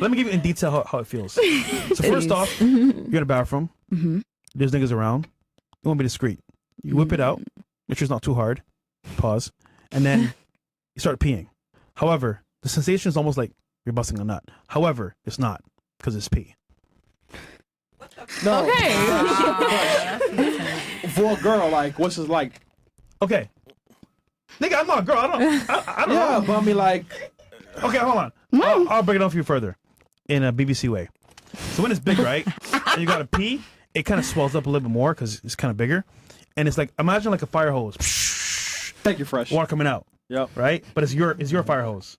Let me give you in detail how it feels. So first off, you're in a bathroom. There's niggas around. You want to be discreet. You whip it out. Make sure it's not too hard. Pause. And then you start peeing. However, the sensation is almost like you're busting a nut. However, it's not because it's pee. No. Okay. For a girl, like, what's it like? Okay. Nigga, I'm not a girl. I don't Yeah, know. but I mean, like, Okay, hold on. I'll break it down for you further in a BBC way. So when it's big, right, and you gotta pee, it kind of swells up a little bit more because it's kind of bigger, and it's like imagine like a fire hose, thank you, Fresh. water coming out, Yep. right? But it's your fire hose,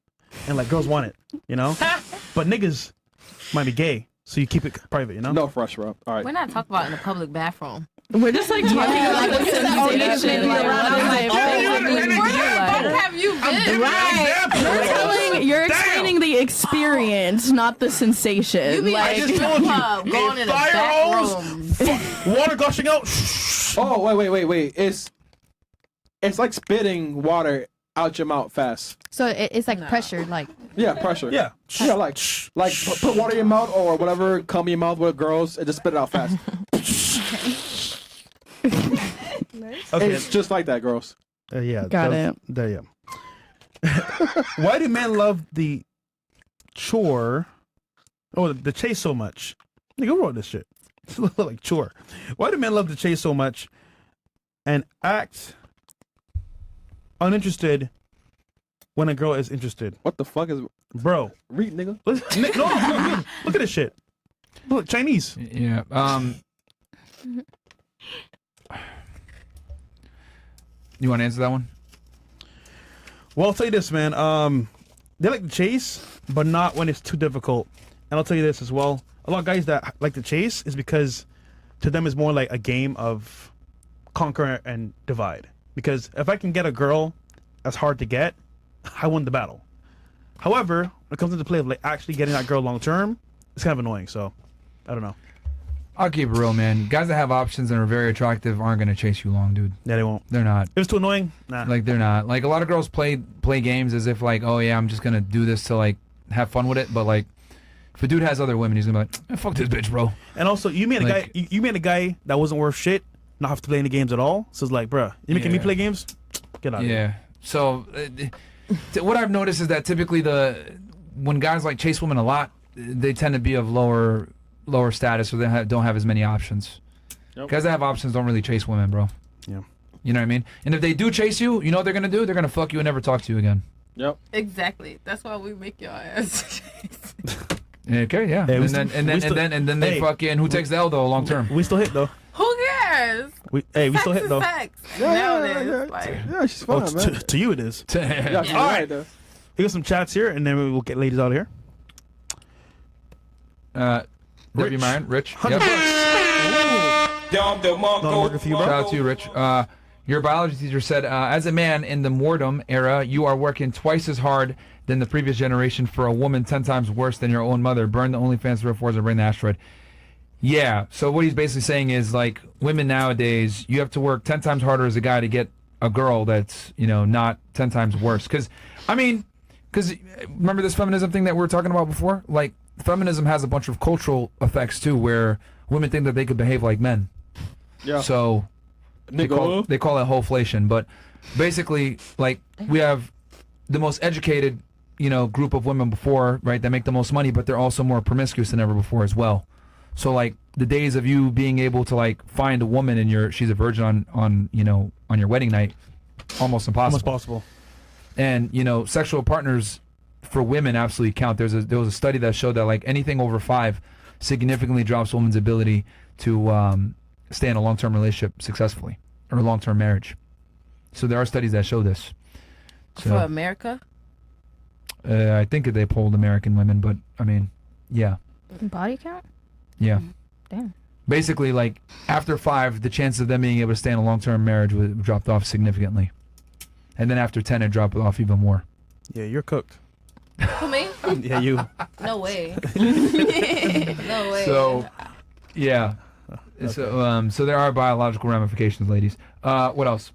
and like girls want it, you know. But niggas might be gay, so you keep it private, you know. No, Fresh, bro. All right. We're not talking about in a public bathroom. We're just like talking about the sensation. Like, Where have you been? Right. You're explaining the experience, not the sensation. You be I like just told you, club, going in a fire back hose, room. water gushing out. Oh, wait. It's like spitting water out your mouth fast. So it's like pressure, like. Yeah, pressure. Yeah. Yeah, like put water in your mouth or whatever, cum in your mouth with girls and just spit it out fast. Okay. It's just like that, girls. Yeah. Got it. There you go. Why do men love the chore? Oh, the chase so much. Nigga, who wrote this shit? It's a little like chore. Why do men love the chase so much and act uninterested when a girl is interested? What the fuck is Bro, read, nigga? no, look at this shit. Look, Chinese. Yeah. You want to answer that one? Well, I'll tell you this, man. They like to chase, but not when it's too difficult. And I'll tell you this as well. A lot of guys that like to chase is because to them it's more like a game of conquer and divide. Because if I can get a girl that's hard to get, I won the battle. However, when it comes into play of like actually getting that girl long term, it's kind of annoying. So, I don't know. I'll keep it real, man. Guys that have options and are very attractive aren't gonna chase you long, dude. Yeah, they won't. They're not. If it's too annoying, nah. Like they're not. Like a lot of girls play games as if like, oh yeah, I'm just gonna do this to like have fun with it. But like, if a dude has other women, he's gonna be like, fuck this bitch, bro. And also, you made a Like- guy. You made a guy that wasn't worth shit not have to play any games at all. So it's like, bruh, you making me Yeah. play games? Get out of here. Yeah. So what I've noticed is that typically when guys like chase women a lot, they tend to be of lower status, or they don't have as many options. Yep. Guys that have options don't really chase women, bro. Yeah. You know what I mean? And if they do chase you, you know what they're gonna do? They're gonna fuck you and never talk to you again. Yep. Exactly. That's why we make your ass. Okay, yeah. Hey, we and, still- then, and, we then, still- and then they hey, fuck you, and who takes the L though long term? We still hit though. Who cares? We still hit though. Sex. Yeah, Nowadays, like, Yeah, she's Oh, fine, man. to you it is. Yeah, she's All right right. there. We got some chats here, and then we'll get ladies out of here. Debbie Myron, Rich. $100. Not working for you, bro. Shout out to you, Rich. Your biology teacher said, as a man in the Mordom era, you are working twice as hard than the previous generation for a woman 10 times worse than your own mother. Burn the OnlyFans reforms and bring the asteroid. Yeah, so what he's basically saying is, like, women nowadays, you have to work 10 times harder as a guy to get a girl that's, not 10 times worse. Because remember this feminism thing that we were talking about before? Like, feminism has a bunch of cultural effects, too, where women think that they could behave like men. Yeah. So they call it wholeflation. But basically, like, we have the most educated, group of women before, right, that make the most money, but they're also more promiscuous than ever before as well. So, like, the days of you being able to, like, find a woman and she's a virgin on your wedding night, almost impossible. Almost possible. And, sexual partners for women absolutely count. There was a study that showed that, like, anything over 5 significantly drops a woman's ability to stay in a long-term relationship successfully, or a long-term marriage. So there are studies that show this. So, for America? I think they polled American women, but, I mean, yeah. Body count? Yeah. Damn. Basically, like, after 5, the chances of them being able to stay in a long-term marriage dropped off significantly. And then after 10, it dropped off even more. Yeah, you're cooked. Who, me? Yeah, you. No way. No way. So, yeah. Okay. So there are biological ramifications, ladies. What else?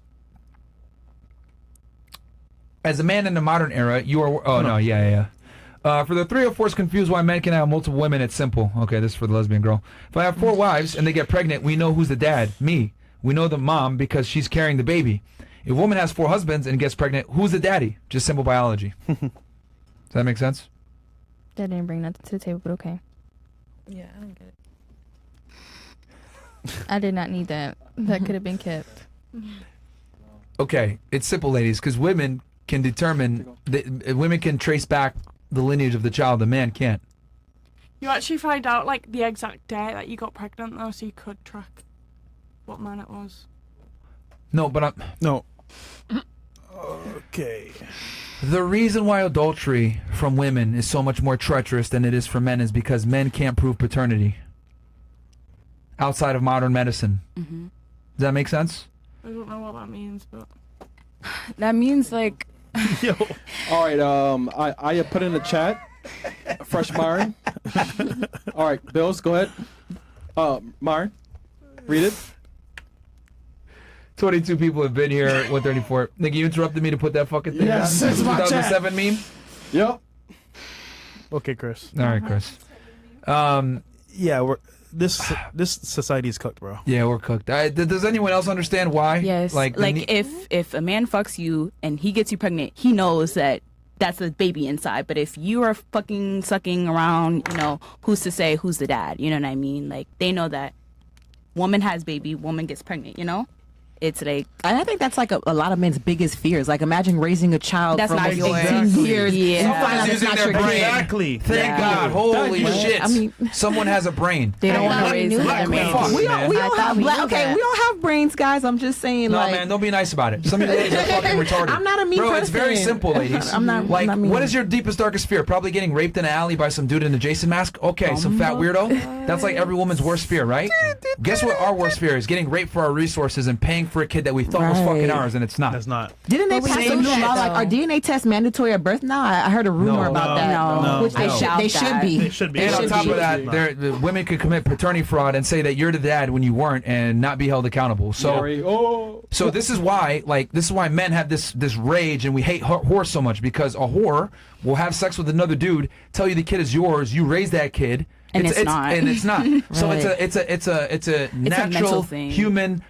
As a man in the modern era, you are... Oh, no, yeah. For the 304s confused why men can have multiple women, it's simple. Okay, this is for the lesbian girl. If I have 4 wives and they get pregnant, we know who's the dad. Me. We know the mom because she's carrying the baby. If a woman has 4 husbands and gets pregnant, who's the daddy? Just simple biology. Does that make sense? That didn't bring nothing to the table, but okay. Yeah, I don't get it. I did not need that. That could have been kept. Okay, it's simple, ladies, because women can determine, women can trace back the lineage of the child. The man can't. You actually find out like the exact day that you got pregnant though, so you could track what man it was. No, but No. Okay. the reason why adultery from women is so much more treacherous than it is for men is because men can't prove paternity outside of modern medicine. Does that make sense? I don't know what that means, but That means like Yo. All right. I put in the chat. Fresh Myron. All right, Bills, go ahead. Myron, read it. 22 people have been here. 134. Nigga, you interrupted me to put that fucking thing Yes, down. it's my 2007 meme? Yep. Okay, Chris. All right, Chris. Yeah, this society is cooked, bro. Yeah, we're cooked. Does anyone else understand why? Yes. Like if a man fucks you and he gets you pregnant, he knows that that's a baby inside. But if you are fucking sucking around, you know, who's to say who's the dad? You know what I mean? Like they know that woman has baby, woman gets pregnant, you know? It's like, and I think that's like a lot of men's biggest fears. Like imagine raising a child That's from not like yours. 18 years. Yeah. You find out it's Using not their your brain. kid. Exactly. Thank Yeah. God. Holy Thank you. shit. I mean- Someone has a brain. they don't want to raise knew another that. man. Fuck, We man. don't, we don't I have thought we black. knew Okay, that. we don't have brains, guys. I'm just saying. No, like, man, don't be nice about it. Some of you ladies are fucking retarded. I'm not a mean Bro, it's very person. simple, ladies. I'm not- Like, I'm not mean. what is your deepest, darkest fear? Probably getting raped in an alley by some dude in a Jason mask? Okay, some fat weirdo. That's like every woman's worst fear, right? Guess what our worst fear is? Getting raped for our resources and paying for a kid that we thought was fucking Right. ours, and it's not. That's not. Didn't they But we pass same a new shit, law like though. are DNA tests mandatory at birth now? I heard a rumor No. about that. No. Which they I should. doubt They should that. be. They should be. And They on should top be. of that, the women could commit paternity fraud and say that you're the dad when you weren't and not be held accountable. So, Sorry. Oh. so this is why, men have this rage and we hate whores so much, because a whore will have sex with another dude, tell you the kid is yours, you raise that kid, And it's not. and it's not. So Right. it's a natural mental thing. human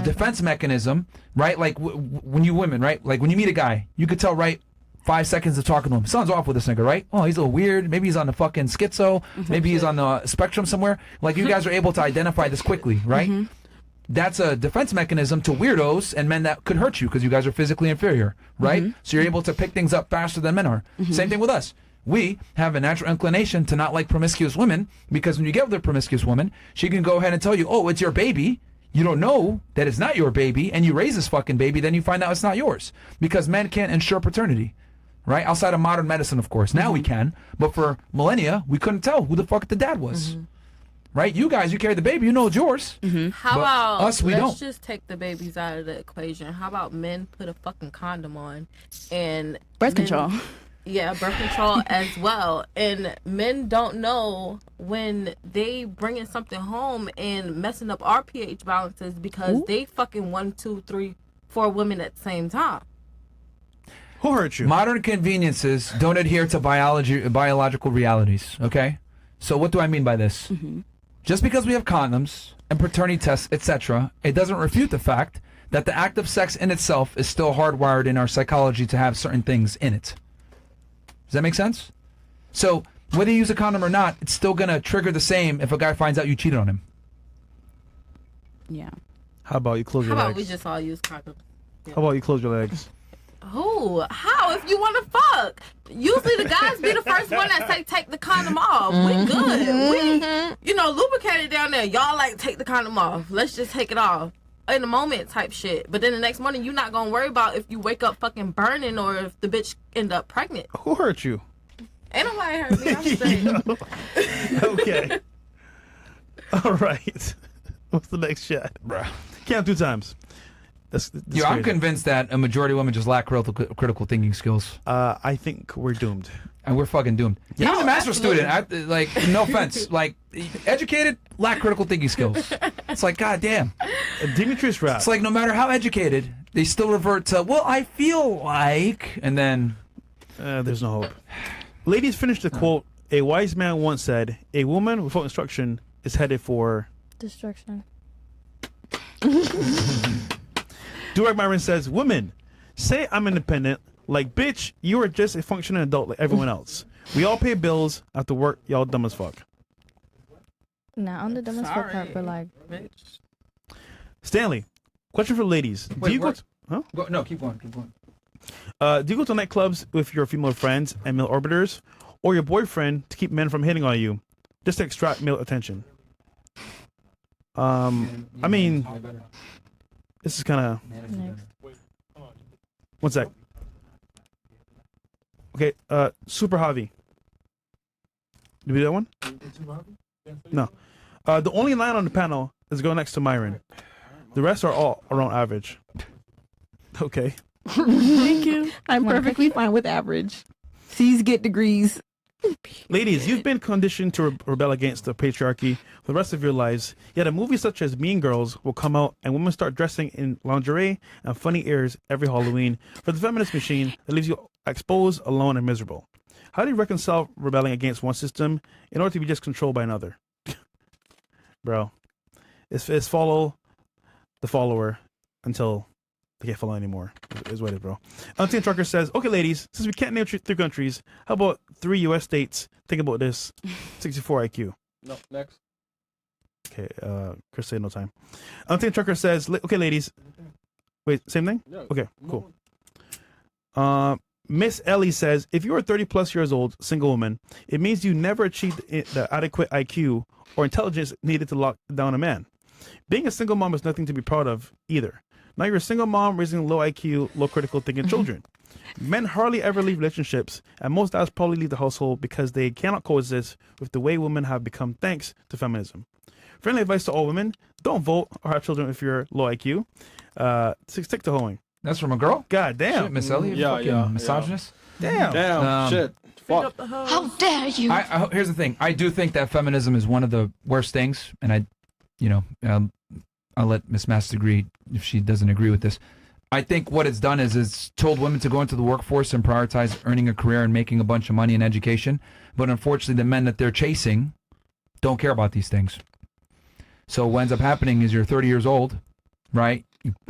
defense mechanism, right? Like when you women, right? Like when you meet a guy, you could tell right 5 seconds of talking to him. Something's off with this nigga, right? Oh, he's a little weird. Maybe he's on the fucking schizo. Maybe he's on the spectrum somewhere. Like you guys are able to identify this quickly, right? That's a defense mechanism to weirdos and men that could hurt you because you guys are physically inferior, right? So you're able to pick things up faster than men are. Same thing with us. We have a natural inclination to not like promiscuous women because when you get with a promiscuous woman, she can go ahead and tell you, oh, it's your baby. You don't know that it's not your baby, and you raise this fucking baby, then you find out it's not yours. Because men can't ensure paternity, right? Outside of modern medicine, of course. Now we can, but for millennia, we couldn't tell who the fuck the dad was. Right? You guys, you carry the baby, you know it's yours. How But about us, we let's don't. just take the babies out of the equation? How about men put a fucking condom on and Birth men- control. Yeah, birth control as well. And men don't know when they bringing something home and messing up our pH balances because they fucking 1, 2, 3, 4 women at the same time. Who hurt you? Modern conveniences don't adhere to biological realities, okay? So what do I mean by this? Just because we have condoms and paternity tests, etc., it doesn't refute the fact that the act of sex in itself is still hardwired in our psychology to have certain things in it. Does that make sense? So whether you use a condom or not, it's still going to trigger the same if a guy finds out you cheated on him. Yeah. How about you close How your about we legs? just all use condoms? How about you close your legs? Who? How? If you want to fuck. Usually the guys be the first one that say take the condom off. We good. We, lubricated down there. Y'all like take the condom off. Let's just take it off. In the moment type shit. But then the next morning you're not going to worry about if you wake up fucking burning or if the bitch end up pregnant. Who hurt you? Ain't nobody hurt me. I'm straight. Okay. All right. What's the next shot? Bruh. Count 2 times. That's Yo, I'm crazy. convinced that a majority of women just lack critical thinking skills. I think we're doomed. And we're fucking doomed. Even a master's student, no offense, educated, lack critical thinking skills. It's like, goddamn. Demetrius Rapp. It's like no matter how educated, they still revert to, well, I feel like, and then there's no hope. Ladies, finish the quote. A wise man once said, "A woman without instruction is headed for." Destruction. Durag Myron says, "Women, say I'm independent. Like, bitch, you are just a functioning adult like everyone else. We all pay bills. After work, y'all dumb as fuck." Nah, on the dumbest fuck part, but like, Stanley, question for ladies. Wait, do you go? what? Huh? No, keep going. Keep going. Do you go to nightclubs with your female friends and male orbiters, or your boyfriend to keep men from hitting on you, just to extract male attention? I mean, this is kind of. next. One sec. Okay, Super Javi. Did we do that one? No. The only line on the panel is go next to Myron. The rest are all around average. Okay. Thank you. I'm perfectly fine with average. C's get degrees. Ladies, you've been conditioned to rebel against the patriarchy for the rest of your lives. Yet a movie such as Mean Girls will come out and women start dressing in lingerie and funny ears every Halloween for the feminist machine that leaves you exposed, alone, and miserable. How do you reconcile rebelling against one system in order to be just controlled by another? Bro, it's follow the follower until they can't follow anymore. Is what it is, bro. Unseen Trucker says, "Okay, ladies, since we can't name 3 countries, how about 3 U.S. states? Think about this. 64 IQ." No, next. Okay, Chris said no time. Unseen Trucker says, "Okay, ladies." Wait, same thing? Yeah, Okay, cool. Miss Ellie says, "If you are 30 plus years old, single woman, it means you never achieved the adequate IQ or intelligence needed to lock down a man. Being a single mom is nothing to be proud of either. Now you're a single mom raising low IQ, low critical thinking children. Men hardly ever leave relationships, and most dads probably leave the household because they cannot coexist with the way women have become thanks to feminism. Friendly advice to all women: don't vote or have children if you're low IQ. Stick to hoeing." That's from a girl? God damn. Shit, Miss Elliott, Yeah, fucking yeah, yeah. misogynist. Damn. Damn, shit. Fuck. How dare you? Here's the thing. I do think that feminism is one of the worst things, and I'll let Miss Mass agree if she doesn't agree with this. I think what it's done is it's told women to go into the workforce and prioritize earning a career and making a bunch of money in education. But unfortunately, the men that they're chasing don't care about these things. So what ends up happening is you're 30 years old, right?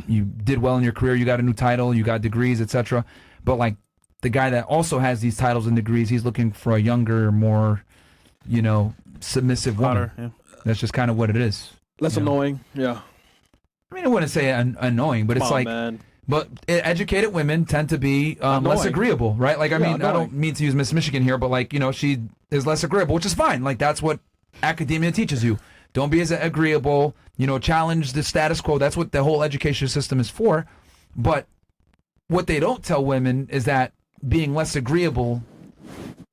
You did well in your career. You got a new title. You got degrees, etc. But like the guy that also has these titles and degrees, he's looking for a younger, more, submissive woman. Hotter, yeah. That's just kind of what it is. Less annoying. Yeah. I mean, I wouldn't say annoying, but it's Come on, like, man. but educated women tend to be less Annoying. agreeable, right? Like, I Yeah, mean, I annoying. don't mean to use Miss Michigan here, but like, she is less agreeable, which is fine. Like, that's what academia teaches you. Don't be as agreeable, challenge the status quo. That's what the whole education system is for. But what they don't tell women is that being less agreeable,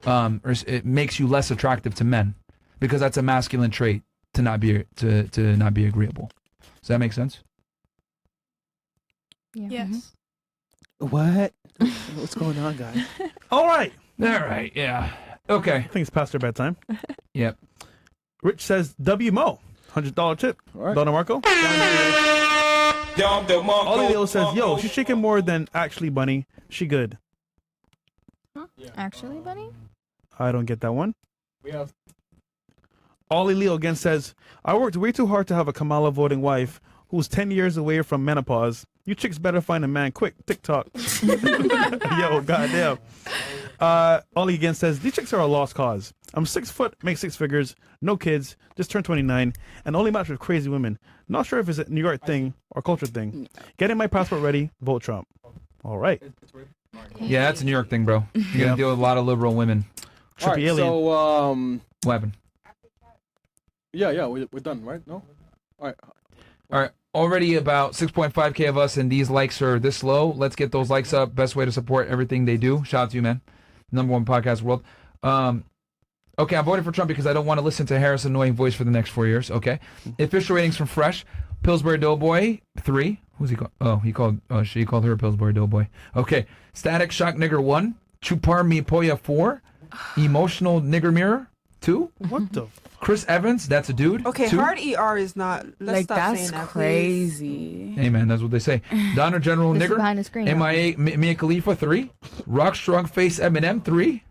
it makes you less attractive to men, because that's a masculine trait to not be to not be agreeable. Does that make sense? Yeah. Yes. What? What's going on, guys? All right. All right. Yeah. Okay. I think it's past their bedtime. Yep. Rich says, WMO, $100 tip. All right. Donna Marco. Ollie Leo says, "Yo, she's shaking more than actually Bunny. She good." Actually, Bunny? I don't get that one. Ollie Leo again says, "I worked way too hard to have a Kamala voting wife who's 10 years away from menopause. You chicks better find a man quick. TikTok." Yo, goddamn. Ollie again says, "These chicks are a lost cause. I'm 6 foot, make 6 figures, no kids, just turned 29, and only match with crazy women. Not sure if it's a New York thing or culture thing. Getting my passport ready, vote Trump." All right. Yeah, that's a New York thing, bro. You're Yeah. gonna deal with a lot of liberal women. All right, Trippy alien. so, What happened? yeah, we're done, right? No? All right. All right. Already about 6.5K of us, and these likes are this low. Let's get those likes up. Best way to support everything they do. Shout out to you, man. #1 podcast in the world. Okay, I'm voting for Trump because I don't want to listen to Harris' annoying voice for the next 4 years. Okay. Official ratings from Fresh. Pillsbury Doughboy, 3. Who's he called? She called her a Pillsbury Doughboy. Okay. Static Shock Nigger, 1. Chupar Mi Polla, 4. Emotional Nigger Mirror, 2. What the? Chris Evans, that's a dude. Okay, 2. hard ER is not. Let's stop that's saying that, please. crazy. Hey man, that's what they say. Donner General This is Nigger. behind the screen. MIA Mia Khalifa, 3. Rock Strong Face Eminem, 3.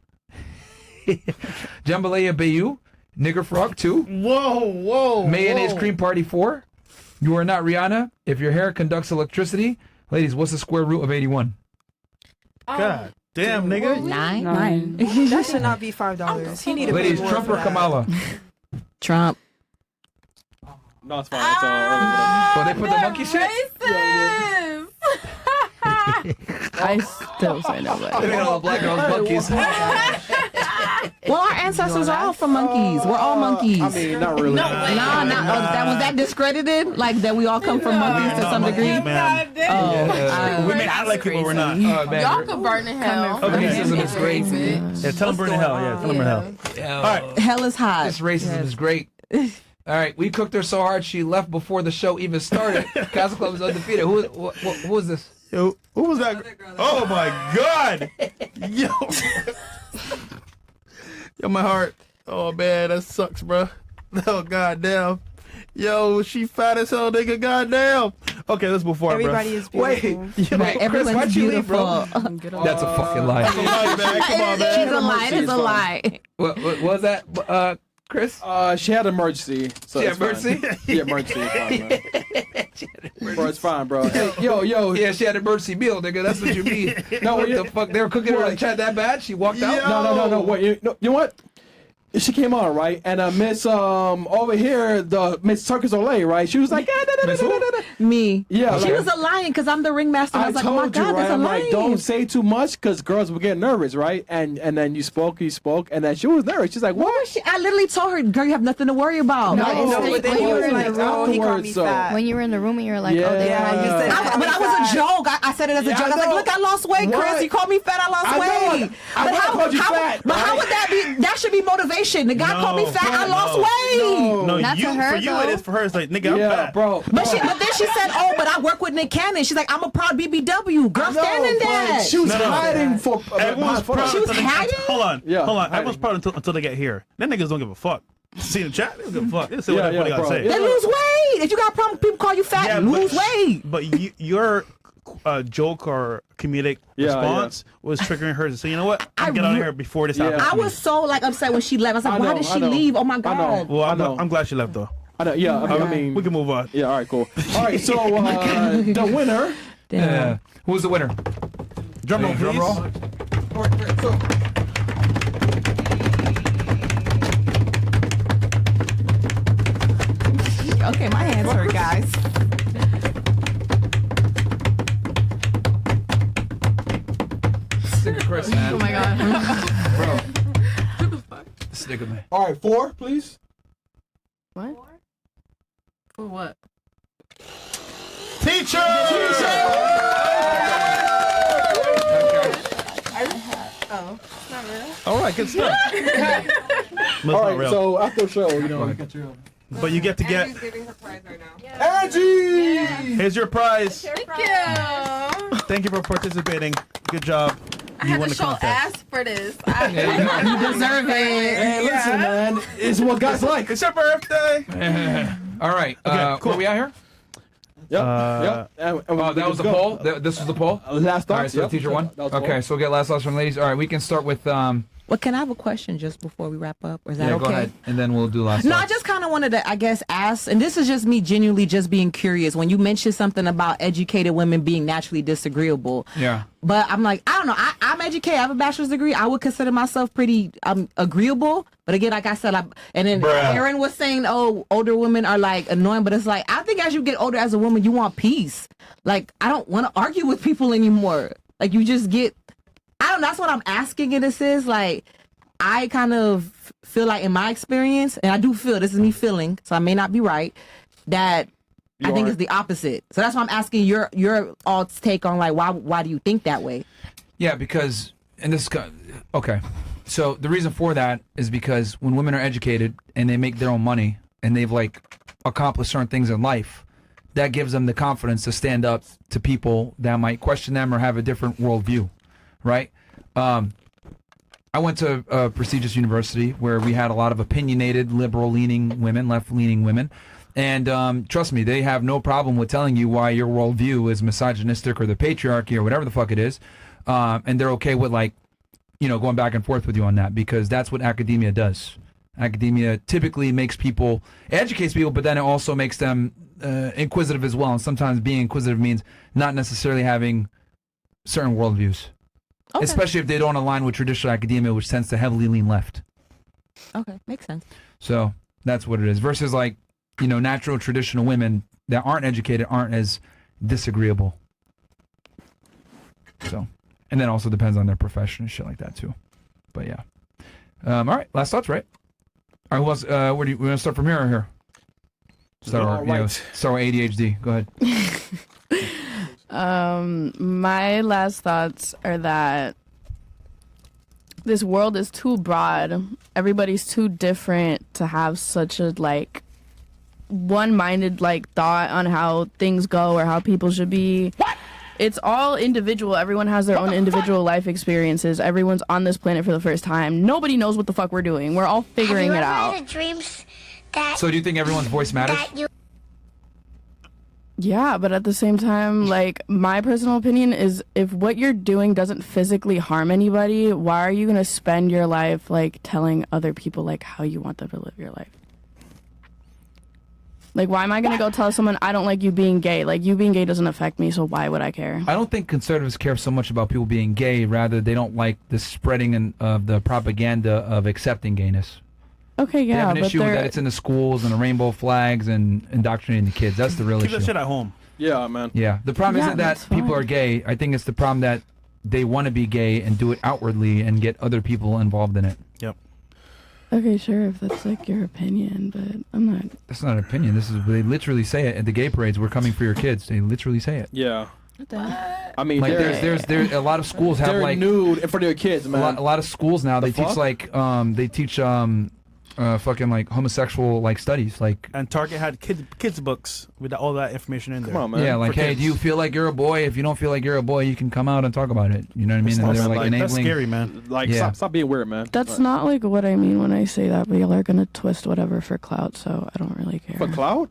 Jambalaya Bayou, Nigger Frog 2. Whoa. Mayonnaise Cream Party 4. You are not Rihanna. If your hair conducts electricity. Ladies, what's the square root of 81? God damn, nigga. 9. That should not be $5. He need to Ladies, pay more Trump for or that. Kamala? Trump. No, it's fine. It's early. Well, they put the monkey shit? Racist. I still say no way. They made all black girls monkeys. Well, our ancestors are all from monkeys. We're all monkeys. I mean, not really. Was that discredited? Like that we all come from monkeys to some degree? Man. Yeah. We made out like people we're not. Oh, man. Y'all can burn in hell. Okay. Racism is great. Yeah, tell them burn in hell. Yeah, tell them burn in hell. All right. Hell is hot. This racism is great. All right, we cooked her so hard she left before the show even started. Castle Club is undefeated. Who was this? Yo, who was that? Oh my God! Yo, yo, my heart. Oh man, that sucks, bro. Oh goddamn. Yo, she fat as hell, nigga. Goddamn. Okay, let's move forward, Everybody bro. is beautiful. Wait, yo, Right, Chris, everyone's why'd you leave, bro? beautiful. That's a fucking lie. Come on, man. Come on, man. She's a lie. It's a lie. What was that, Chris? She had emergency. So She it's had fine. emergency? Yeah, emergency. It's fine, man. Bro, it's fine, bro. Hey, yo. Yeah, she had an emergency meal, nigga. That's what you mean. No, What yeah. the fuck? They were cooking her in the chat that bad? She walked out? No. Wait, you know what? She came on, right? And Miss over here, the Miss Turkish Olay, right? She was like, Me. Yeah, She like- was a lion because I'm the ringmaster. I I was like, told oh my you, God, right? there's a I'm lion. like, don't say too much because girls will get nervous, right? And then you spoke, and then she was nervous. She's like, What what? was she? I literally told her, girl, you have nothing to worry about. No, No, but then you were like, oh, he called me so- fat. When you were in the room and you were like, oh, they Yeah. called you you said fat. But I was a joke. I said it as a Yeah, joke. I was I like, know. look, I lost weight, Chris. What? You called me fat. I lost I know. weight. I know I called you fat, But how right? would that be? That should be motivation. The guy No, called me fat. I lost weight. No, Not you to her, for you though. it is. For her, it's like, nigga, I'm Yeah, fat. bro. But then she said, oh, but I work with Nick Cannon. She's like, I'm a proud BBW. Girl, stand in that. She was No, no. hiding for. Everyone's proud She was until they- hiding? Hold on. Yeah, Hold on. hiding. Everyone's proud until they get here. Them niggas don't give a fuck. See in the chat? They don't give a fuck. They say Yeah, whatever they yeah, gotta bro. say. Then lose weight. If you got a problem, people call you fat. Yeah, lose weight. But your joke or comedic Yeah, response was triggering her to say, you know what? I I'm get out of re- here before this Yeah. happens. I to me. was so like upset when she left. I was like, I why know, did I she know. leave? Oh my I know. God. Well, I know. I'm glad she left though. I know, yeah, I mean, We can move on. yeah, all right, cool. All right, so the winner. Yeah. Who's the winner? Drum roll, Drum please. roll. Okay, my hands hurt, guys. Stick with Chris, man. Oh my God. Bro. Stick with me. All right, 4, please. For what? Teacher! Oh, it's not real. All right, good stuff. That's All not right, real. so after the show, you know, get your But you get to get. Angie's giving her prize right now. Angie. Here's your prize. Thank you. Thank you for participating. Good job. I You had won to the show contest. ass for this. You deserve it. Hey, listen, man, it's what guys like. It's your birthday. All right. Okay, cool. Where we at here? Yep. Uh, yep. Oh, that was the poll? This was the poll? Last All thoughts. right, so yep. teacher one? That was the Okay, poll. so we'll get last thoughts from ladies. All right, we can start with... Well, can I have a question just before we wrap up? Or is that yeah, okay? go ahead. And then we'll do last No, I thoughts. just kind of wanted to, I guess, ask, and this is just me genuinely just being curious. When you mentioned something about educated women being naturally disagreeable, Yeah. but I'm like, I don't know. I'm educated. I have a bachelor's degree. I would consider myself pretty agreeable. But again, like I said, and then Bruh. Aaron was saying, oh, older women are like annoying. But it's like, I think as you get older as a woman, you want peace. Like, I don't want to argue with people anymore. Like, you just get, I don't know. That's what I'm asking in this is like, I kind of feel like in my experience, and I do feel, this is me feeling, so I may not be right, that I think it's the opposite. So that's why I'm asking your all take on like why do you think that way? Yeah, because, and this is, okay. So the reason for that is because when women are educated and they make their own money and they've like accomplished certain things in life, that gives them the confidence to stand up to people that might question them or have a different worldview, right? I went to a prestigious university where we had a lot of opinionated, liberal-leaning women, left-leaning women. And trust me, they have no problem with telling you why your worldview is misogynistic or the patriarchy or whatever the fuck it is. And they're okay with, like, going back and forth with you on that, because that's what academia does. Academia typically educates people, but then it also makes them inquisitive as well. And sometimes being inquisitive means not necessarily having certain worldviews, especially if they don't align with traditional academia, which tends to heavily lean left. Okay, makes sense. So that's what it is. Versus like, natural traditional women that aren't educated aren't as disagreeable. So, and then also depends on their profession and shit like that too. But yeah. All right, last thoughts, right? All right, who else? Where do you want to start from here or here? Start with ADHD. Go ahead. My last thoughts are that this world is too broad. Everybody's too different to have such a one-minded thought on how things go or how people should be. What? It's all individual. Everyone has their own individual life experiences. Everyone's on this planet for the first time. Nobody knows what the fuck we're doing. We're all figuring it out. So do you think everyone's voice matters? Yeah, but at the same time, my personal opinion is if what you're doing doesn't physically harm anybody, why are you going to spend your life telling other people how you want them to live your life? Why am I going to go tell someone I don't like you being gay? You being gay doesn't affect me, so why would I care? I don't think conservatives care so much about people being gay. Rather, they don't like the spreading of the propaganda of accepting gayness. Okay, yeah, they have an but issue with that it's in the schools and the rainbow flags and indoctrinating the kids. That's the real issue. Keep that shit at home. Yeah, man. Yeah, the problem isn't that people are gay. I think it's the problem that they want to be gay and do it outwardly and get other people involved in it. Yep. Okay, sure, if that's your opinion, but I'm not. That's not an opinion. They literally say it at the gay parades. We're coming for your kids. They literally say it. Yeah. I mean, there's a lot of schools have they're nude in front of their kids, man. A lot of schools now they teach fucking homosexual studies and Target had kids books with all that information in there. Come on, man. Yeah, hey, kids. do you feel like you're a boy? If you don't feel like you're a boy, you can come out and talk about it. You know what I mean? And they're enabling. That's scary, man. Stop being weird, man. That's not what I mean when I say that, but y'all are gonna twist whatever for clout, so I don't really care. For clout?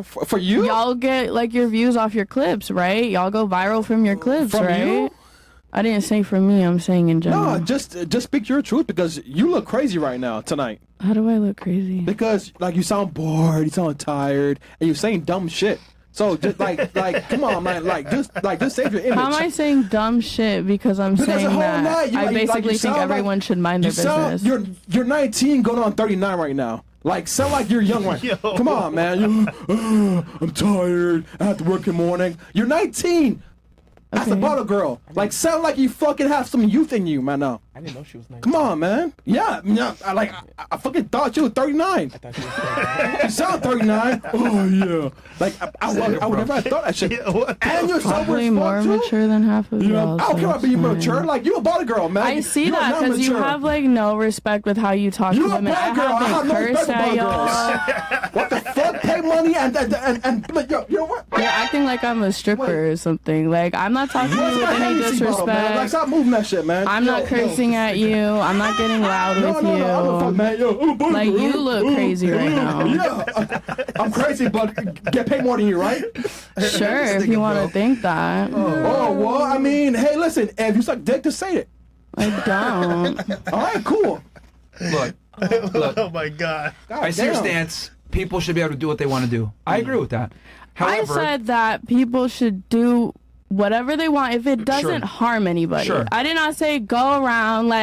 for you? Y'all get your views off your clips, right? Y'all go viral from your clips, from right? You? I didn't say from me, I'm saying in general. No, just speak your truth, because you look crazy right now tonight. How do I look crazy? Because you sound bored, you sound tired, and you're saying dumb shit. So just come on, man, just save your image. How am I saying dumb shit because I'm saying that I basically think everyone should mind their business? You're 19 going on 39 right now. Sound like you're young right now. Come on, man. I'm tired. I have to work in the morning. You're 19. That's a bottle girl. Sound like you fucking have some youth in you, man. Now. I didn't know she was 19. Come on, man. Yeah. I fucking thought you were 39. I thought she was 39. You sound 39. Oh yeah. I would never have thought that shit. And you're probably more mature than half of y'all. I don't care about being mature. You a bottle girl, man. I see that because you have no respect with how you talk to women. I have no respect for y'all. What the fuck? Pay money and you know what? You're acting like I'm a stripper or something. I'm not talking to you with any disrespect. Stop moving that shit, man. I'm not cursing at you. I'm not getting loud with you. You look crazy right now. Yeah, I'm crazy, but get paid more than you, right? Sure, if you want to think that. Oh, well, I mean, hey, listen, if you suck dick, just say it. I don't. All right, cool. Look. Oh my God. I see your stance. People should be able to do what they want to do. I agree with that. However, I said that people should do whatever they want if it doesn't harm anybody. Sure. I did not say go around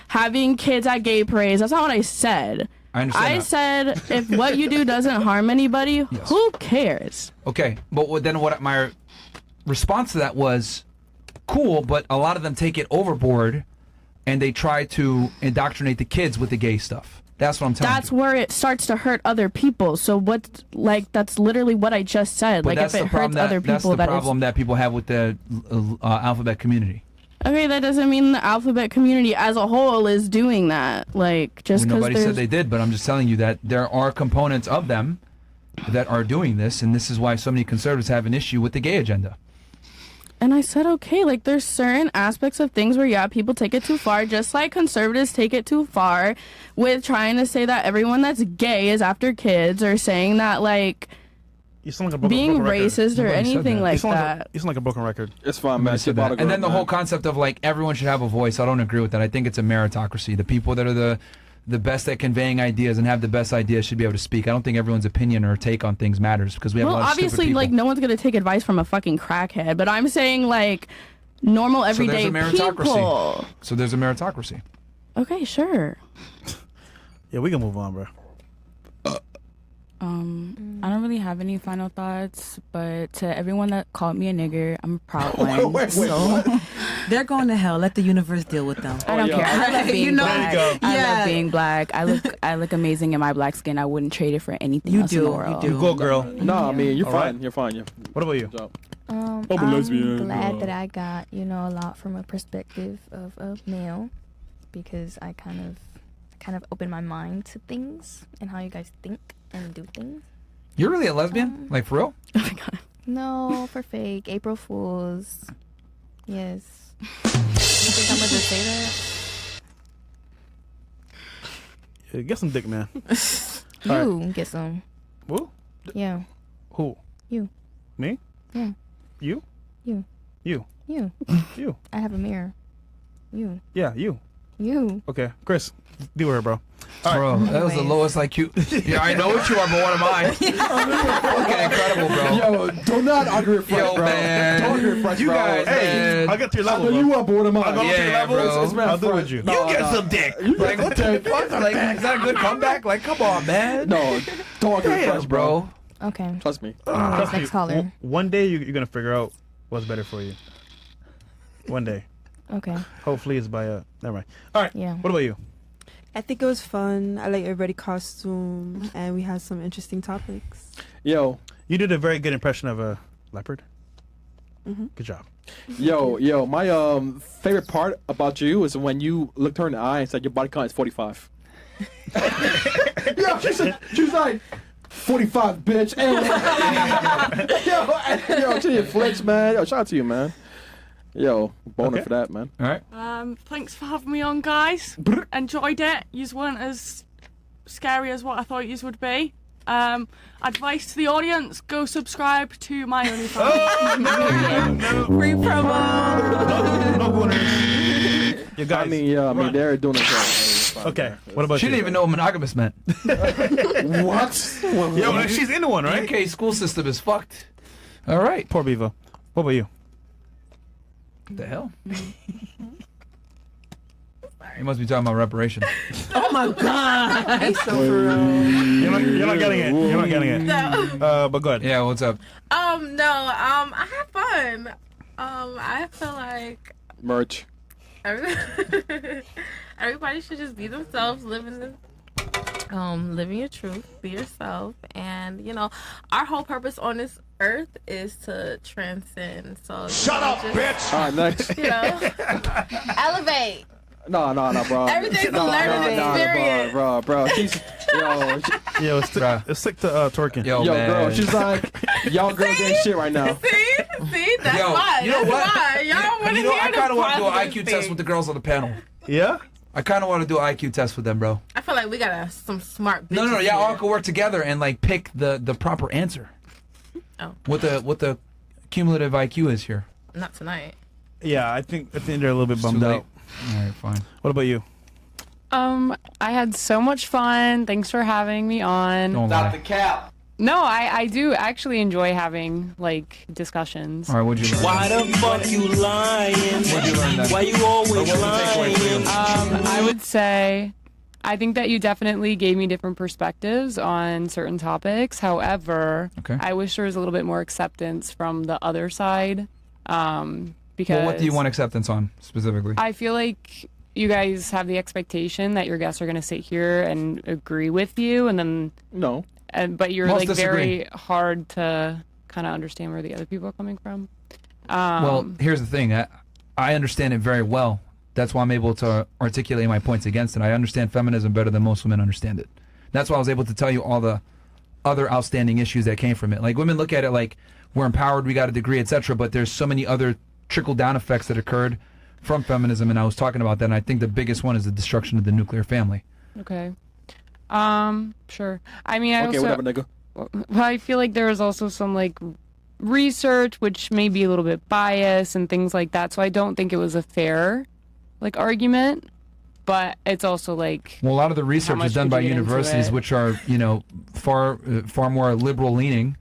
having kids at gay parades. That's not what I said. I understand I said if what you do doesn't harm anybody, who cares? Okay, but then what my response to that was, cool, but a lot of them take it overboard and they try to indoctrinate the kids with the gay stuff. That's what I'm telling you. That's where it starts to hurt other people. So that's literally what I just said. But if it hurts other people, that's the problem that people have with the alphabet community. Okay, that doesn't mean the alphabet community as a whole is doing that. Just because nobody said they did, but I'm just telling you that there are components of them that are doing this, and this is why so many conservatives have an issue with the gay agenda. And I said, okay, there's certain aspects of things where, people take it too far, just like conservatives take it too far with trying to say that everyone that's gay is after kids, or saying that, You sound like a broken, being broken record. racist or Nobody said anything that. like You sound like that. you sound like a broken record. It's fine, man. Nobody It's said about that. a girl, And then the man. whole concept of like everyone should have a voice. I don't agree with that. I think it's a meritocracy. The people that are the best at conveying ideas and have the best ideas should be able to speak. I don't think everyone's opinion or take on things matters because we have Well, a lot of stupid obviously, people. like no one's gonna take advice from a fucking crackhead, but I'm saying like normal So there's everyday a meritocracy. people. So there's a meritocracy. Okay, sure. Yeah, we can move on, bro. I don't really have any final thoughts, but to everyone that called me a nigger, I'm a proud one. So They're going to hell. Let the universe deal with them. I don't care. I love being You know- black. There you go. I Yeah. love being black. I look amazing in my black skin. I wouldn't trade it for anything You else in do, the you world. do. You go, girl. No, I mean you're All fine. right. You're fine. Yeah. What about you? Good job. I'm a lesbian, glad that I got, a lot from a perspective of a male, because I kind of opened my mind to things and how you guys think and do things. You're really a lesbian? Like for real? Oh my god. No, for fake. April Fools. Yes. You think I'm gonna just say Yeah, get some dick, man. that? All You get some. Who? Yeah. Who? You. Me? Yeah. You? You. You? You. You? I have a mirror. You. Yeah, you. You. Okay, Chris, deal with her, bro. Bro, that was the lowest IQ. Yeah, I know what you are, but what am I? Fucking incredible, bro. Yo, do not argue with Fresh, Yo, bro. man. Don't argue with Fresh, You bro. guys, Hey, I'll get to your I level, know bro. you are bored of mine. I'll go to your Yeah, level. bro. It's man I'll do it Fresh. with you. No, You get no. some dick. Like, what the fuck? Like, is that a good comeback? Like, come on, man. No, don't argue with Damn, Fresh, bro. bro. Okay. Trust me. Anyways, Trust me, next caller. One day you're gonna figure out what's better for you. One day. Okay. Hopefully it's by never mind. All right. Yeah. What about you? I think it was fun. I like everybody costume, and we had some interesting topics. Yo, You did a very good impression of a leopard. Good job. yo, my favorite part about you is when you looked her in the eye and said your body count is 45. Yeah, she was like 45, bitch. And yo, she did flex, man. Yo, shout out to you, man. Yo, boner Okay. for that, man. All right. Thanks for having me on, guys. Enjoyed it. Yous weren't as scary as what I thought yous would be. Advice to the audience: go subscribe to my OnlyFans. Free promo. No winners. You guys. I mean, they're doing it. Okay. What about She you? didn't even know what monogamous meant. What? Yo, but she's into one, right? UK school system is fucked. All right. Poor Bevo. What about you? What the hell? You must be talking about reparation. Oh my God. He's so for real. You're not getting it. You're not getting it. No. But go ahead. Yeah, what's up? I had fun. I feel like Merch. everybody should just be themselves, living your truth, be yourself, and our whole purpose on this earth is to transcend. So shut up, bitch. All right, next. Elevate. No, bro. Everything's a learning experience. Bro. She's, Yo, stick to twerking. Yo, man. girl. She's like, y'all girls ain't shit right now. See, that's Yo, why. you know That's what? why. Y'all want to hear I kind of want to do an positive IQ test things. with the girls on the panel. Yeah? I kind of want to do an IQ test with them, bro. I feel like we got some smart bitches. No, yeah, all here. could work together and like pick the proper answer. Oh. What the cumulative IQ is here. Not tonight. Yeah, I think they're a little bit It's bummed too late. out. All right, fine. What about you? I had so much fun. Thanks for having me on. Don't lie. cap. No, I do actually enjoy having like discussions. All right, what'd you learn? Why the fuck you lying? What'd you learn then? Why you Or always what was the takeaway for you? lying? I would say I think that you definitely gave me different perspectives on certain topics. However, Okay. I wish there was a little bit more acceptance from the other side. Because Well, what do you want acceptance on specifically? I feel like you guys have the expectation that your guests are going to sit here and agree with you, and then No. but you're Most like very disagree. hard to kind of understand where the other people are coming from. Well, here's the thing. I understand it very well. That's why I'm able to articulate my points against it. I understand feminism better than most women understand it. That's why I was able to tell you all the other outstanding issues that came from it. Like, women look at it like we're empowered, we got a degree, etc. But there's so many other trickle-down effects that occurred from feminism, and I was talking about that, and I think the biggest one is the destruction of the nuclear family. Okay. Sure. I mean, I Okay, also whatever, nigga. I feel like there is also some like research which may be a little bit biased and things like that. So I don't think it was a fair like argument. But it's also like, well, a lot of the research is done by universities, which are, you know, far more liberal leaning,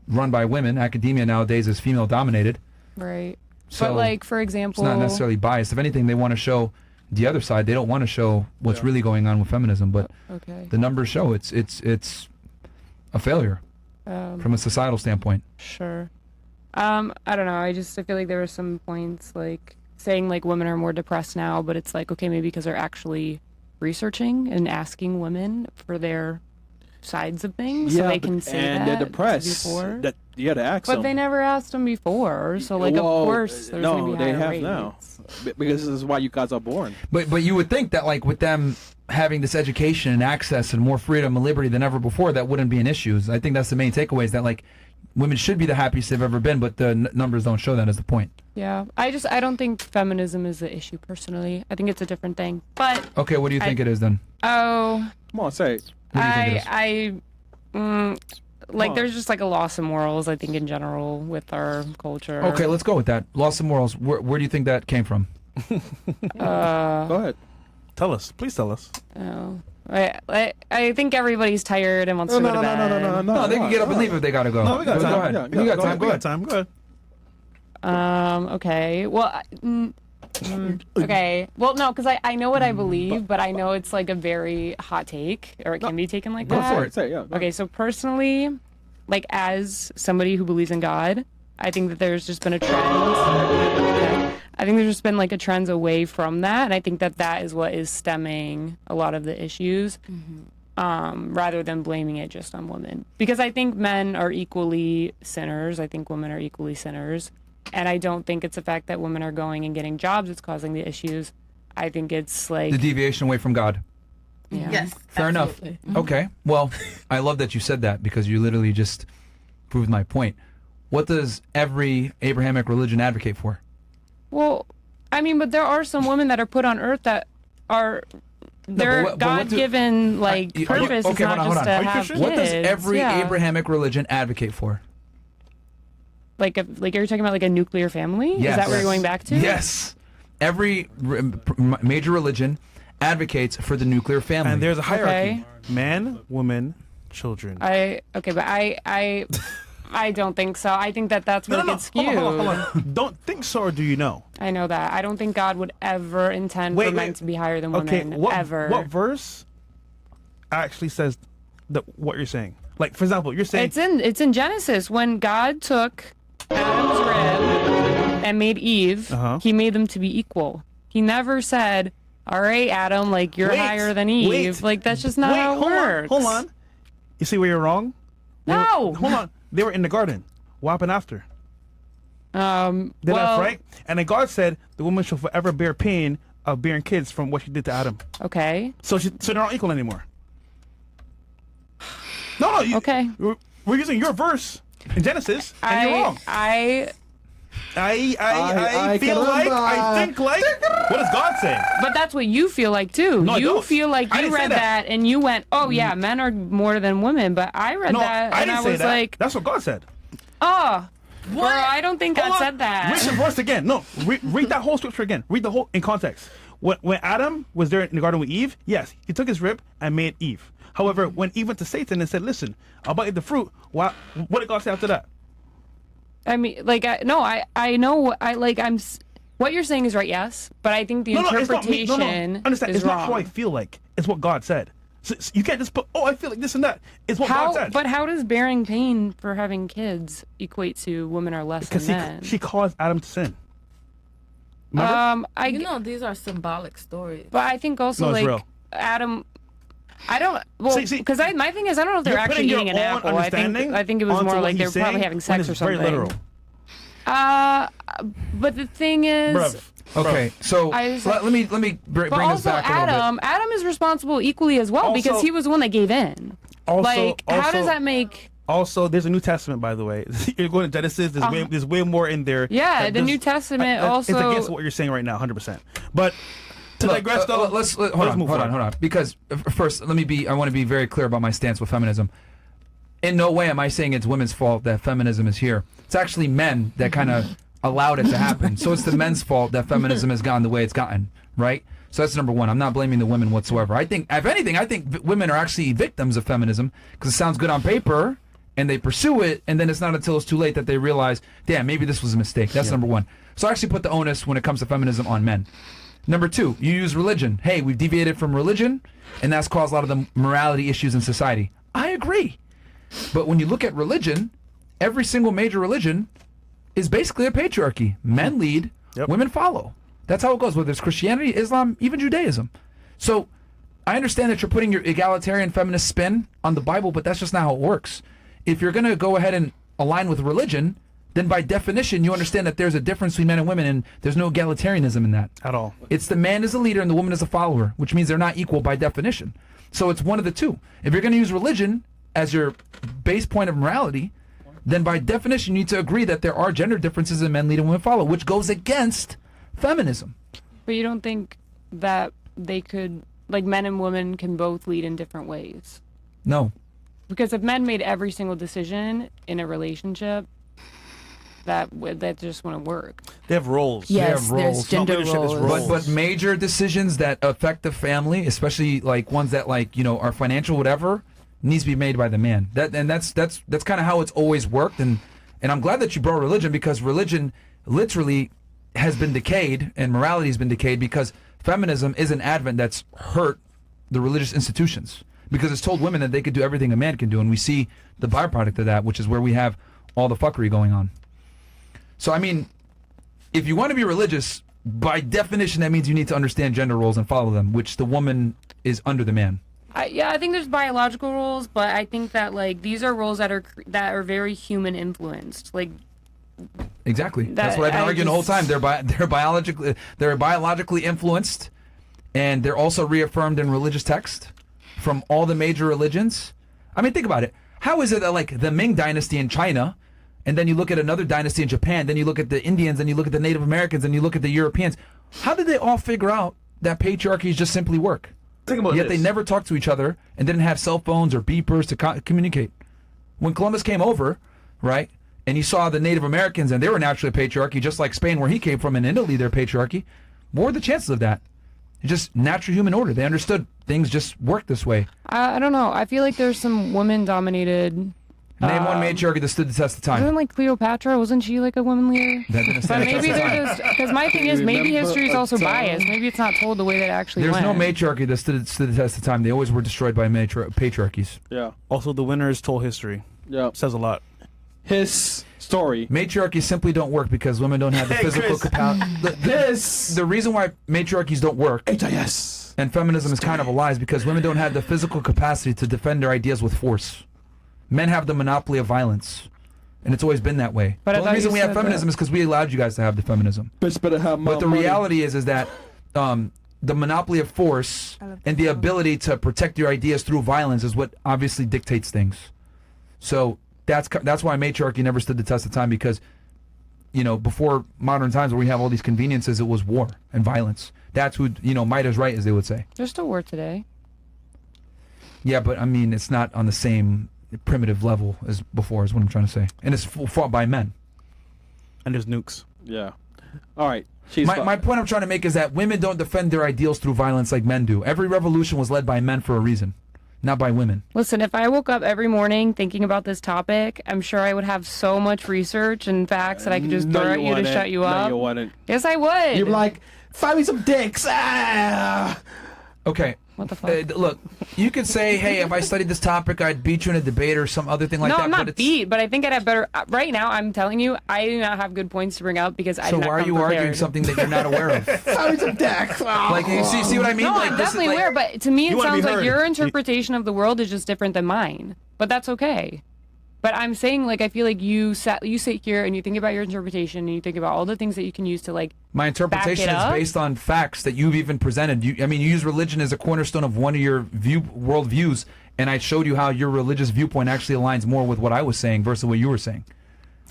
run by women. Academia nowadays is female dominated. Right. So but like, for example, it's not necessarily biased. If anything, they want to show the other side. They don't want to show what's really going on with feminism. But the numbers show it's a failure from a societal standpoint. Sure. I don't know. I feel like there were some points like saying like women are more depressed now, but it's like, okay, maybe because they're actually researching and asking women for their sides of things, so they can say and that they're depressed. before. That you had to ask But them. they never asked them before, so like of course there's gonna be they higher have rates. now, because this is why you guys are born. But you would think that like with them having this education and access and more freedom and liberty than ever before, that wouldn't be an issue. I think that's the main takeaway, is that like women should be the happiest they've ever been, but the numbers don't show that as the point. Yeah, I don't think feminism is the issue personally. I think it's a different thing. But Okay, what do you think it is then? Oh, come on, say it. What do you think it is? Like there's just like a loss of morals, I think, in general with our culture. Okay, let's go with that. Loss of morals. Where do you think that came from? Go ahead. Tell us. Please tell us. Oh. I think everybody's tired and wants to go to bed. No, they can get up and leave if they gotta go. No, we got Go time. ahead. Yeah, You got go time. ahead. Go We got ahead. time. Go ahead. Okay. Well, okay. Well, no, because I know what I believe, but I know it's like a very hot take, or it can be taken like Go that. for it. Say it, yeah. Okay, so personally, like as somebody who believes in God, I think that there's just been a trend. I think there's just been like a trend away from that, and I think that that is what is stemming a lot of the issues, rather than blaming it just on women. Because I think men are equally sinners. I think women are equally sinners. And I don't think it's the fact that women are going and getting jobs that's causing the issues. I think it's like The deviation away from God. Yeah. Yes. Fair enough. Okay. Well, I love that you said that, because you literally just proved my point. What does every Abrahamic religion advocate for? Well, I mean, but there are some women that are put on earth that are their but what do- God-given like purpose is not just to have kids. What does every Yeah. Abrahamic religion advocate for? Like you're talking about like a nuclear family? Yes. Is that what you're going back to? Yes. Every major religion advocates for the nuclear family. And there's a hierarchy: Okay. man, woman, children. But I don't think so. I think that that's where it gets skewed. Hold on. Don't think so, or do you know? I know that. I don't think God would ever intend for men to be higher than women. Ever. What verse actually says what you're saying? Like, for example, you're saying It's in Genesis when God took Adam's rib and made Eve. He made them to be equal. He never said, "All right, Adam, like you're Wait, higher than Eve." wait, Like that's just not how it works. Hold on. You see where you're wrong? No. Hold on. They were in the garden. What happened after? They left, right? And then God said the woman shall forever bear pain of bearing kids from what she did to Adam. Okay. So they're not equal anymore. No. Okay. We're using your verse in Genesis, and you're wrong. I feel like, I think like, what does God say? But that's what you feel like too. No, I you don't. feel like I you didn't say read that. that and you went, "Oh yeah, men are more than women." But I read No, that I and didn't I say was that. like, That's what God said. "Oh, girl, I don't think Hold God on. said that." Read the verse again. No, read that whole scripture again. Read the whole in context. When Adam was there in the garden with Eve, yes, he took his rib and made Eve. However, when Eve went to Satan and said, "Listen, I'll bite the fruit," what did God say after that? I mean, like, I know. What you're saying is right, yes, but I think the It's not me. interpretation Understand? is It's wrong. not how I feel like. It's what God said. So you can't just put, "Oh, I feel like this and that." It's what God said. But how does bearing pain for having kids equate to women are less Because than men? she caused Adam to sin. You know, these are symbolic stories. But I think also No, it's like real. Adam. I don't because my thing is I don't know if they're You're actually putting eating your an own apple. I understanding think it was onto more what like they were he's probably saying having when sex or it's very something. literal. But the thing is, Okay, so let me bring but us also back a little bit. Adam is responsible equally as well because Also- he was the one that gave in. Like, how does that make? Also, there's a New Testament, by the way. You're going to Genesis. There's way more in there. Yeah, that the does- New Testament it's also. against what you're saying right now, 100%. But to digress, though, hold on. Because first, I want to be very clear about my stance with feminism. in no way am I saying it's women's fault that feminism is here. It's actually men that kind of allowed it to happen. So it's the men's fault that feminism has gotten the way it's gotten, right? So that's number one. I'm not blaming the women whatsoever. I think, if anything, I think women are actually victims of feminism because it sounds good on paper and they pursue it, and then it's not until it's too late that they realize, damn, maybe this was a mistake. That's number one. So I actually put the onus when it comes to feminism on men. Number two, you use religion. Hey, we've deviated from religion, and that's caused a lot of the morality issues in society. I agree. But when you look at religion, every single major religion is basically a patriarchy. Men lead, women follow. That's how it goes, whether it's Christianity, Islam, even Judaism. So I understand that you're putting your egalitarian feminist spin on the Bible, but that's just not how it works. If you're going to go ahead and align with religion, then by definition, you understand that there's a difference between men and women, and there's no egalitarianism in that. At all. It's the man is a leader and the woman is a follower, which means they're not equal by definition. So it's one of the two. If you're going to use religion as your base point of morality, then by definition, you need to agree that there are gender differences in men lead and women follow, which goes against feminism. But you don't think that they could, like, men and women can both lead in different ways? No. Because if men made every single decision in a relationship, that just wouldn't work. They have roles. Yes, they have roles. there's gender Leadership is roles. But major decisions that affect the family, especially like ones that like, you know, are financial, whatever, needs to be made by the man. That's kind of how it's always worked. And I'm glad that you brought religion, because religion literally has been decayed and morality has been decayed because feminism is an advent that's hurt the religious institutions, because it's told women that they could do everything a man can do, and we see the byproduct of that, which is where we have all the fuckery going on. So I mean, if you want to be religious, by definition that means you need to understand gender roles and follow them, which the woman is under the man. I think there's biological roles, but I think that like these are roles that are very human influenced. Like exactly, that's what I've been arguing the whole time. They're biologically influenced, and they're also reaffirmed in religious text from all the major religions. I mean, think about it. How is it that like the Ming Dynasty in China, and then you look at another dynasty in Japan, then you look at the Indians, and you look at the Native Americans, and you look at the Europeans, how did they all figure out that patriarchies just simply work? Think about Yet this. they never talked to each other and didn't have cell phones or beepers to communicate. When Columbus came over, right, and he saw the Native Americans, and they were naturally a patriarchy, just like Spain, where he came from, and Italy, they're a patriarchy. What were the chances of that? It's just natural human order. They understood things just work this way. I don't know. I feel like there's some women-dominated. Name one matriarchy that stood the test of time. Wasn't like Cleopatra? Wasn't she like a woman leader? That didn't But stand the maybe test of they're time. just because my thing is maybe history is also biased. Maybe it's not told the way that it actually There's went. no matriarchy that stood the test of time. They always were destroyed by patriarchies. Yeah. Also, the winners told history. Yeah. Says a lot. His story. Matriarchies simply don't work because women don't have the physical capacity. The reason why matriarchies don't work HIS and feminism is kind of a lie is because women don't have the physical capacity to defend their ideas with force. Men have the monopoly of violence, and it's always been that way. But the I only thought reason you we have said feminism is because we allowed you guys to have the feminism. Bitch better have my But the money. reality is that the monopoly of force and the ability to protect your ideas through violence is what obviously dictates things. So that's why matriarchy never stood the test of time, because, you know, before modern times where we have all these conveniences, it was war and violence. That's who, you know, might is right, as they would say. There's still war today. Yeah, but I mean, it's not on the same primitive level as before, is what I'm trying to say. And it's fought by men. And there's nukes. Yeah. All right. My point I'm trying to make is that women don't defend their ideals through violence like men do. Every revolution was led by men for a reason, not by women. Listen, if I woke up every morning thinking about this topic, I'm sure I would have so much research and facts that I could just throw at you to shut you up. No, you wouldn't. Yes, I would. You'd be like, find me some dicks. Ah! Okay. What the fuck? Look, you could say, hey, if I studied this topic, I'd beat you in a debate or some other thing like no, that. I'm not but beat, but I think I'd have better. Right now, I'm telling you, I do not have good points to bring up because I So did not why are come you arguing prepared. something that you're not aware of? Find me some dicks. Like, you see what I mean? No, like, I'm this is definitely like- aware, but to me, You it wanna be sounds like heard. your interpretation of the world is just different than mine. But that's okay. But I'm saying, like, I feel like you sit here and you think about your interpretation and you think about all the things that you can use to, like, My interpretation back it is up. based on facts that you've even presented. You use religion as a cornerstone of one of your world views, and I showed you how your religious viewpoint actually aligns more with what I was saying versus what you were saying.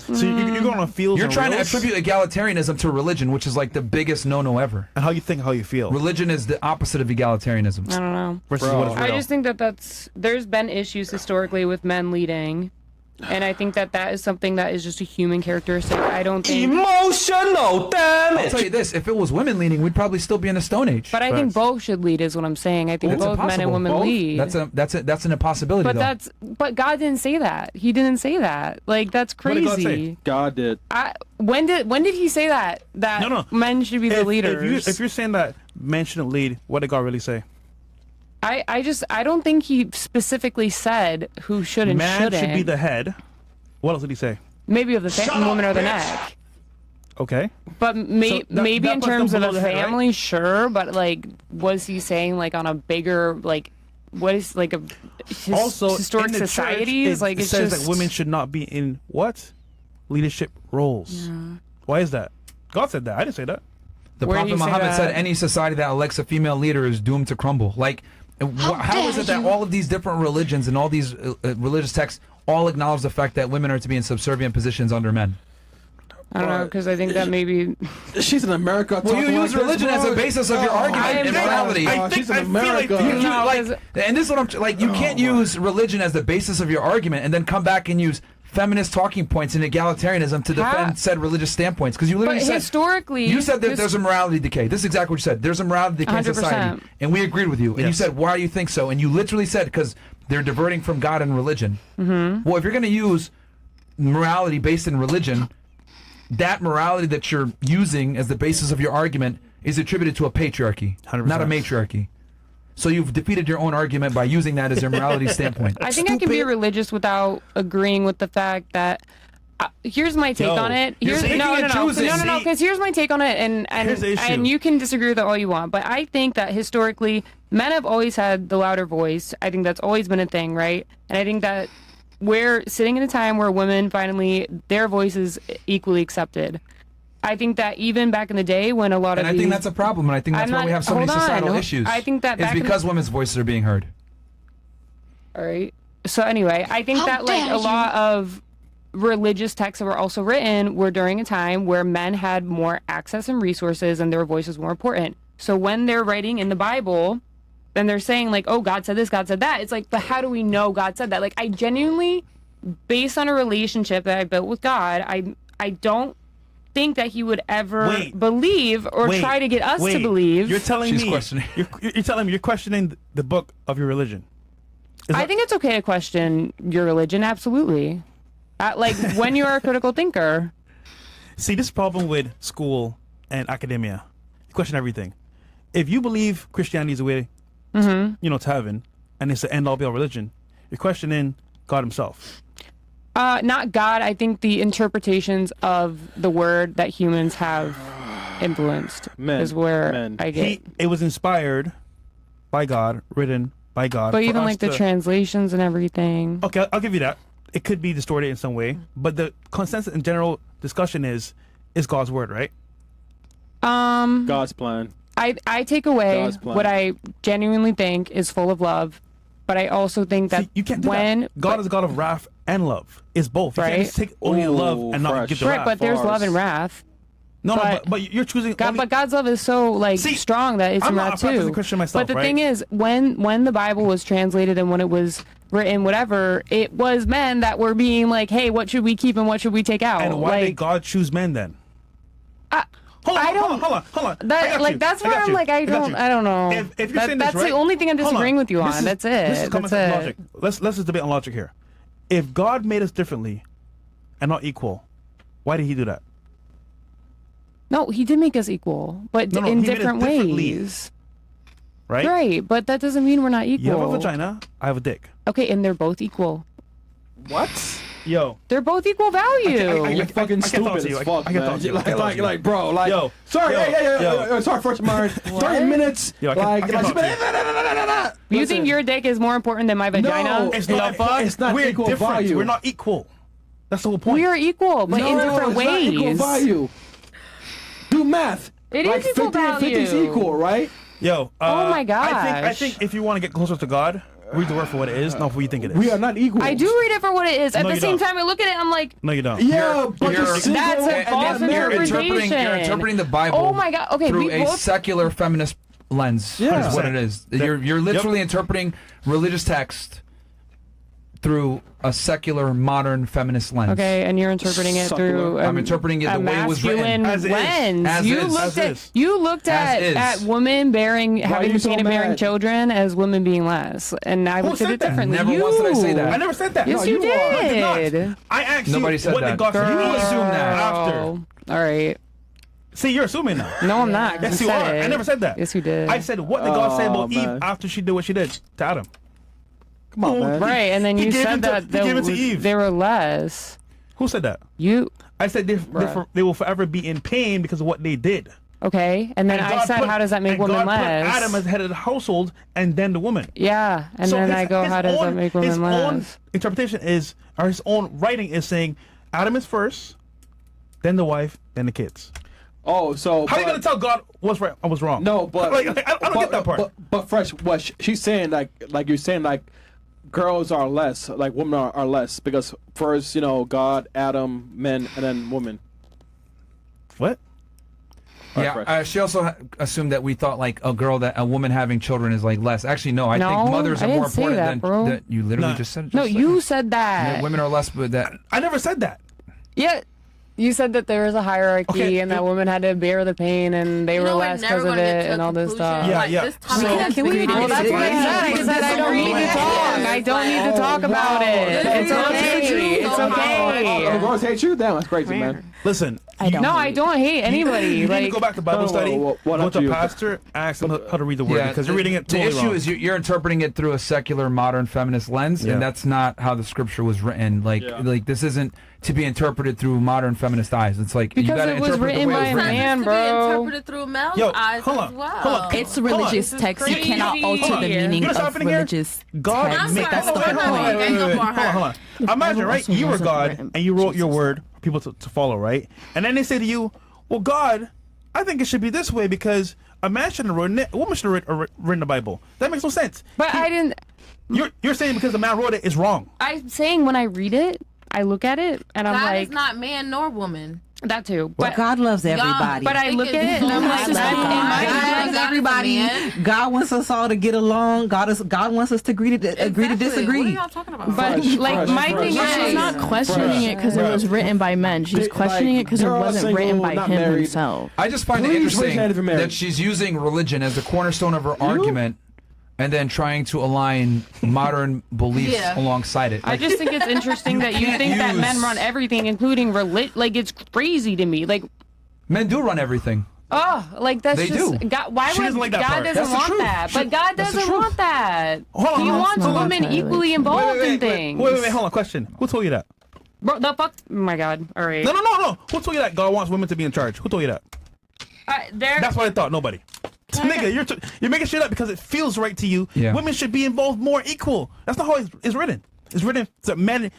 So you're going on feels. You're and trying to reels? attribute egalitarianism to religion, which is like the biggest no-no ever. And how you think, how you feel. Religion is the opposite of egalitarianism. I don't know. Versus what is real. I just think there's been issues historically with men leading. And I think that is something that is just a human characteristic. I don't think Emotional damage. I'll tell you this: if it was women leading, we'd probably still be in the Stone Age. But I think both should lead, is what I'm saying. I think That's both men and impossible. women Both? lead. That's an impossibility. But though. God didn't say that. He didn't say that. Like, that's What did God say? crazy. God did. When did he say that? That No. men should be the leaders. If you're saying that men shouldn't lead, what did God really say? I don't think he specifically said who should and Man shouldn't. should be the head. What else did he say? Maybe of the woman or the neck. Okay. But maybe that in puts terms them of below a the head, right? family, sure. But like, was he saying like on a bigger like, what is like a Also, historic in the societies? church, like it it's says just that women should not be in what leadership roles. Why is that? God said that. I didn't say that. The Where do Prophet you say Muhammad said that? any society that elects a female leader is doomed to crumble. Like, how is it that all of these different religions and all these religious texts all acknowledge the fact that women are to be in subservient positions under men? I don't know, because I think that maybe She's in America. Well, you talking use like religion this, as a bro. basis of your argument in morality. She's in America. And this is what I'm like. You can't use religion as the basis of your argument and then come back and use feminist talking points and egalitarianism to defend said religious standpoints, because you literally But said historically, you said that this- there's a morality decay. This is exactly what you said. There's a morality decay in 100%. society, and we agreed with you. And you said, why do you think so? And you literally said, because they're diverting from God and religion. Mm-hmm. Well, if you're going to use morality based in religion, that morality that you're using as the basis of your argument is attributed to a patriarchy, 100%. not a matriarchy. So you've defeated your own argument by using that as your morality standpoint. I think I can be religious without agreeing with the fact that. Here's my take on it. you're Here's, picking no, and choosing. because here's my take on it, Here's the issue. and you can disagree with it all you want, but I think that historically, men have always had the louder voice. I think that's always been a thing, right? And I think that we're sitting in a time where women finally, their voice is equally accepted. I think that even back in the day when a lot And of I think these- that's a problem, and I think that's I'm why not- we have so many hold on. societal issues. I think that it's back in the- because women's voices are being heard. All right. So anyway, I think that like a lot of religious texts that were also written were during a time where men had more access and resources and their voice was more important. So when they're writing in the Bible, then they're saying like, oh, God said this, God said that. It's like, but how do we know God said that? Like, I genuinely, based on a relationship that I built with God, I don't think that he would ever believe or try to get us to believe. You're telling She's me. questioning. You're telling me you're questioning the book of your religion. I think it's okay to question your religion, absolutely. Like when you are a critical thinker. See, this problem with school and academia, you question everything. If you believe Christianity is the way, to heaven, and it's the end all be all religion, you're questioning God Himself. Not God. I think the interpretations of the word that humans have influenced is where I get. It was inspired by God, written by God. But for even us like the to- translations and everything. Okay, I'll give you that. It could be distorted in some way, but the consensus in general discussion is God's word, right? God's plan. I take away God's plan. what I genuinely think is full of love, but I also think that You can't do when that. God is a God of wrath and love. It's both. You Right. can't just take only the love Ooh, and not fresh. get the right, wrath. but there's love and wrath. no, but- but you're choosing. God, only, but God's love is so like See, strong that it's I'm in not a wrath practicing too. Christian myself, But the right? thing is, when the Bible was translated and when it was written, whatever, it was men that were being like, "Hey, what should we keep and what should we take out?" and why did like, God choose men then? Hold on, I don't- hold on. I that, got like you. that's I where got I'm you. like, I got don't, you. I don't know. If you're saying this, that's right? the only thing I'm Hold disagreeing on. with you on. This is- That's it. This is common That's sense it. logic. Let's just debate on logic here. If God made us differently and not equal, why did He do that? No, he did make us equal, but No, in He made us different differently, ways. Right? Right, but that doesn't mean we're not equal. You have a vagina. I have a dick. Okay, and they're both equal. What? Yo. They're both equal value. You're fucking I can't talk stupid to you. as I fuck, can't talk man. to you. I Like, can't talk to you. like, bro, like, Yo. sorry, Yo. yeah, sorry, first Martin. 30 minutes. Yo, I can't- like, I can't like, talk to You Listen. think your dick is more important than my vagina? It's The not. fuck? It's not We're equal different. value. We're not equal. That's the whole point. We are equal, but in different it's ways. not equal value. Do math. It like is equal 50 and 50 is value. equal, right? Yo. Oh my I gosh. think if you want to get closer to God, read the word for what it is, not for what you think it is. We are not equal. I do read it for what it is. At No, the you same don't. time, I look at it, I'm like, No, you don't. Yeah, but you're- you're single. that's a false You're interpretation. interpreting the Bible. Oh my God. Okay, through we a both. secular feminist lens. Yeah. Is what it is. You're literally interpreting religious text through a secular modern feminist lens. Okay, and you're interpreting it through. I'm interpreting it a the way it was written. masculine As it is. lens. As you is. looked As at is. you looked As is. at women having you the so pain of bearing mad? children as women being less, and I Who looked at said it that? differently. Never you. once did I say that. I never said that. Yes, No, you you are. I did did. not. I asked Nobody you said what that. did God say. You assume that Girl. after. All right. See, you're assuming now. No, I'm not. Yes, you you said are. it. I never said that. Yes, you did. I said, what did God say Oh, about man. Eve after she did what she did to Adam? Come on, man. Right, and then He you gave said it to- that he gave it to Eve. they were less. Who said that? You I said they will forever be in pain because of what they did. okay? And then And I God said, put- how does that make and women God less? put Adam as head of the household and then the woman. Yeah, and So then his- I go, his how does that own- make his women own less? interpretation is, or his own writing is saying, Adam is first, then the wife, then the kids. Oh, so How are you gonna tell God what's right and what's wrong? No, but like, I don't get that part. But Fresh, what she's saying, like you're saying, like girls are less, like women are less because first, God, Adam, men, and then women. What? Yeah, she also assumed that we thought like a woman having children is like less. Actually, no. I think No, mothers I are more didn't say important that, than bro. that. You literally No. just said. No, just you said that. that women are less, but that I never said that. Yeah. You said that there was a hierarchy Okay, and that women had to bear the pain and they You were know, we're less never because of gonna get it to and a all this conclusion. stuff. Yeah, Like, yeah. this topic So- has Can we been read on it? Well, that's what I for said. I years. said I don't need to talk. I don't need to talk about it. This It's is okay. It's Oh, okay. girls hate you? Damn, that's crazy, man. Listen, No, I don't hate anybody. you need to Like, go back to Bible study. what Go up to to a you? pastor, ask him how to read the word because you're reading it The totally issue wrong. is you're interpreting it through a secular, modern, feminist lens, Yeah. and that's not how the scripture was written. Like this isn't to be interpreted through modern feminist eyes. It's like you Because got to it was interpret the written way by it a was written. man, To be bro. interpreted through male's Yo, eyes hold as on, well. hold on. It's Hold on. religious This is text. You crazy. cannot alter Hold the on. meaning You know what's of happening here? religious God text. made That's the Hold on, whole hold on. point. Gang up on Hold on, her. hold on. Imagine, right? also You were wasn't God written and you wrote your Jesus. word for people to follow, right? And then they say to you, well, God, I think it should be this way because a man shouldn't have written it, a woman should have written the Bible. That makes no sense. But I didn't. You're saying because the man wrote it is wrong. I'm saying when I read it, I look at it and I'm God like, is not man nor woman. that too. But But God loves everybody. but I look at it and I'm like, God that- in my loves God mind, loves everybody. God wants us all to get along. God wants us to agree to agree to What are disagree. y'all talking about? but like my thing fresh. is She's not questioning it because it was written by men. She's Like, questioning it because it girl wasn't written single, by not him married. himself. I just find Please it raise your hand if you're interesting married. that she's using religion as the cornerstone of her argument, and then trying to align modern beliefs Yeah. alongside it. I just think it's interesting that you can't think that men use- run everything, including like it's crazy to me. Like, Men do run everything. oh, like that's They just do. God. Why She would doesn't like that God part. doesn't That's the want truth. that? But God That's the doesn't truth. want that. Hold on, He hold on. wants That's not women entirely equally true. involved in Wait, things. hold on. Question. Who told you that? Bro, the fuck? Oh my God. All right. No. Who told you that God wants women to be in charge? Who told you that? That's what I thought. Nobody. Nigga, you're making shit up because it feels right to you. Yeah. Women should be involved more equal. That's not how it's written. It's written that men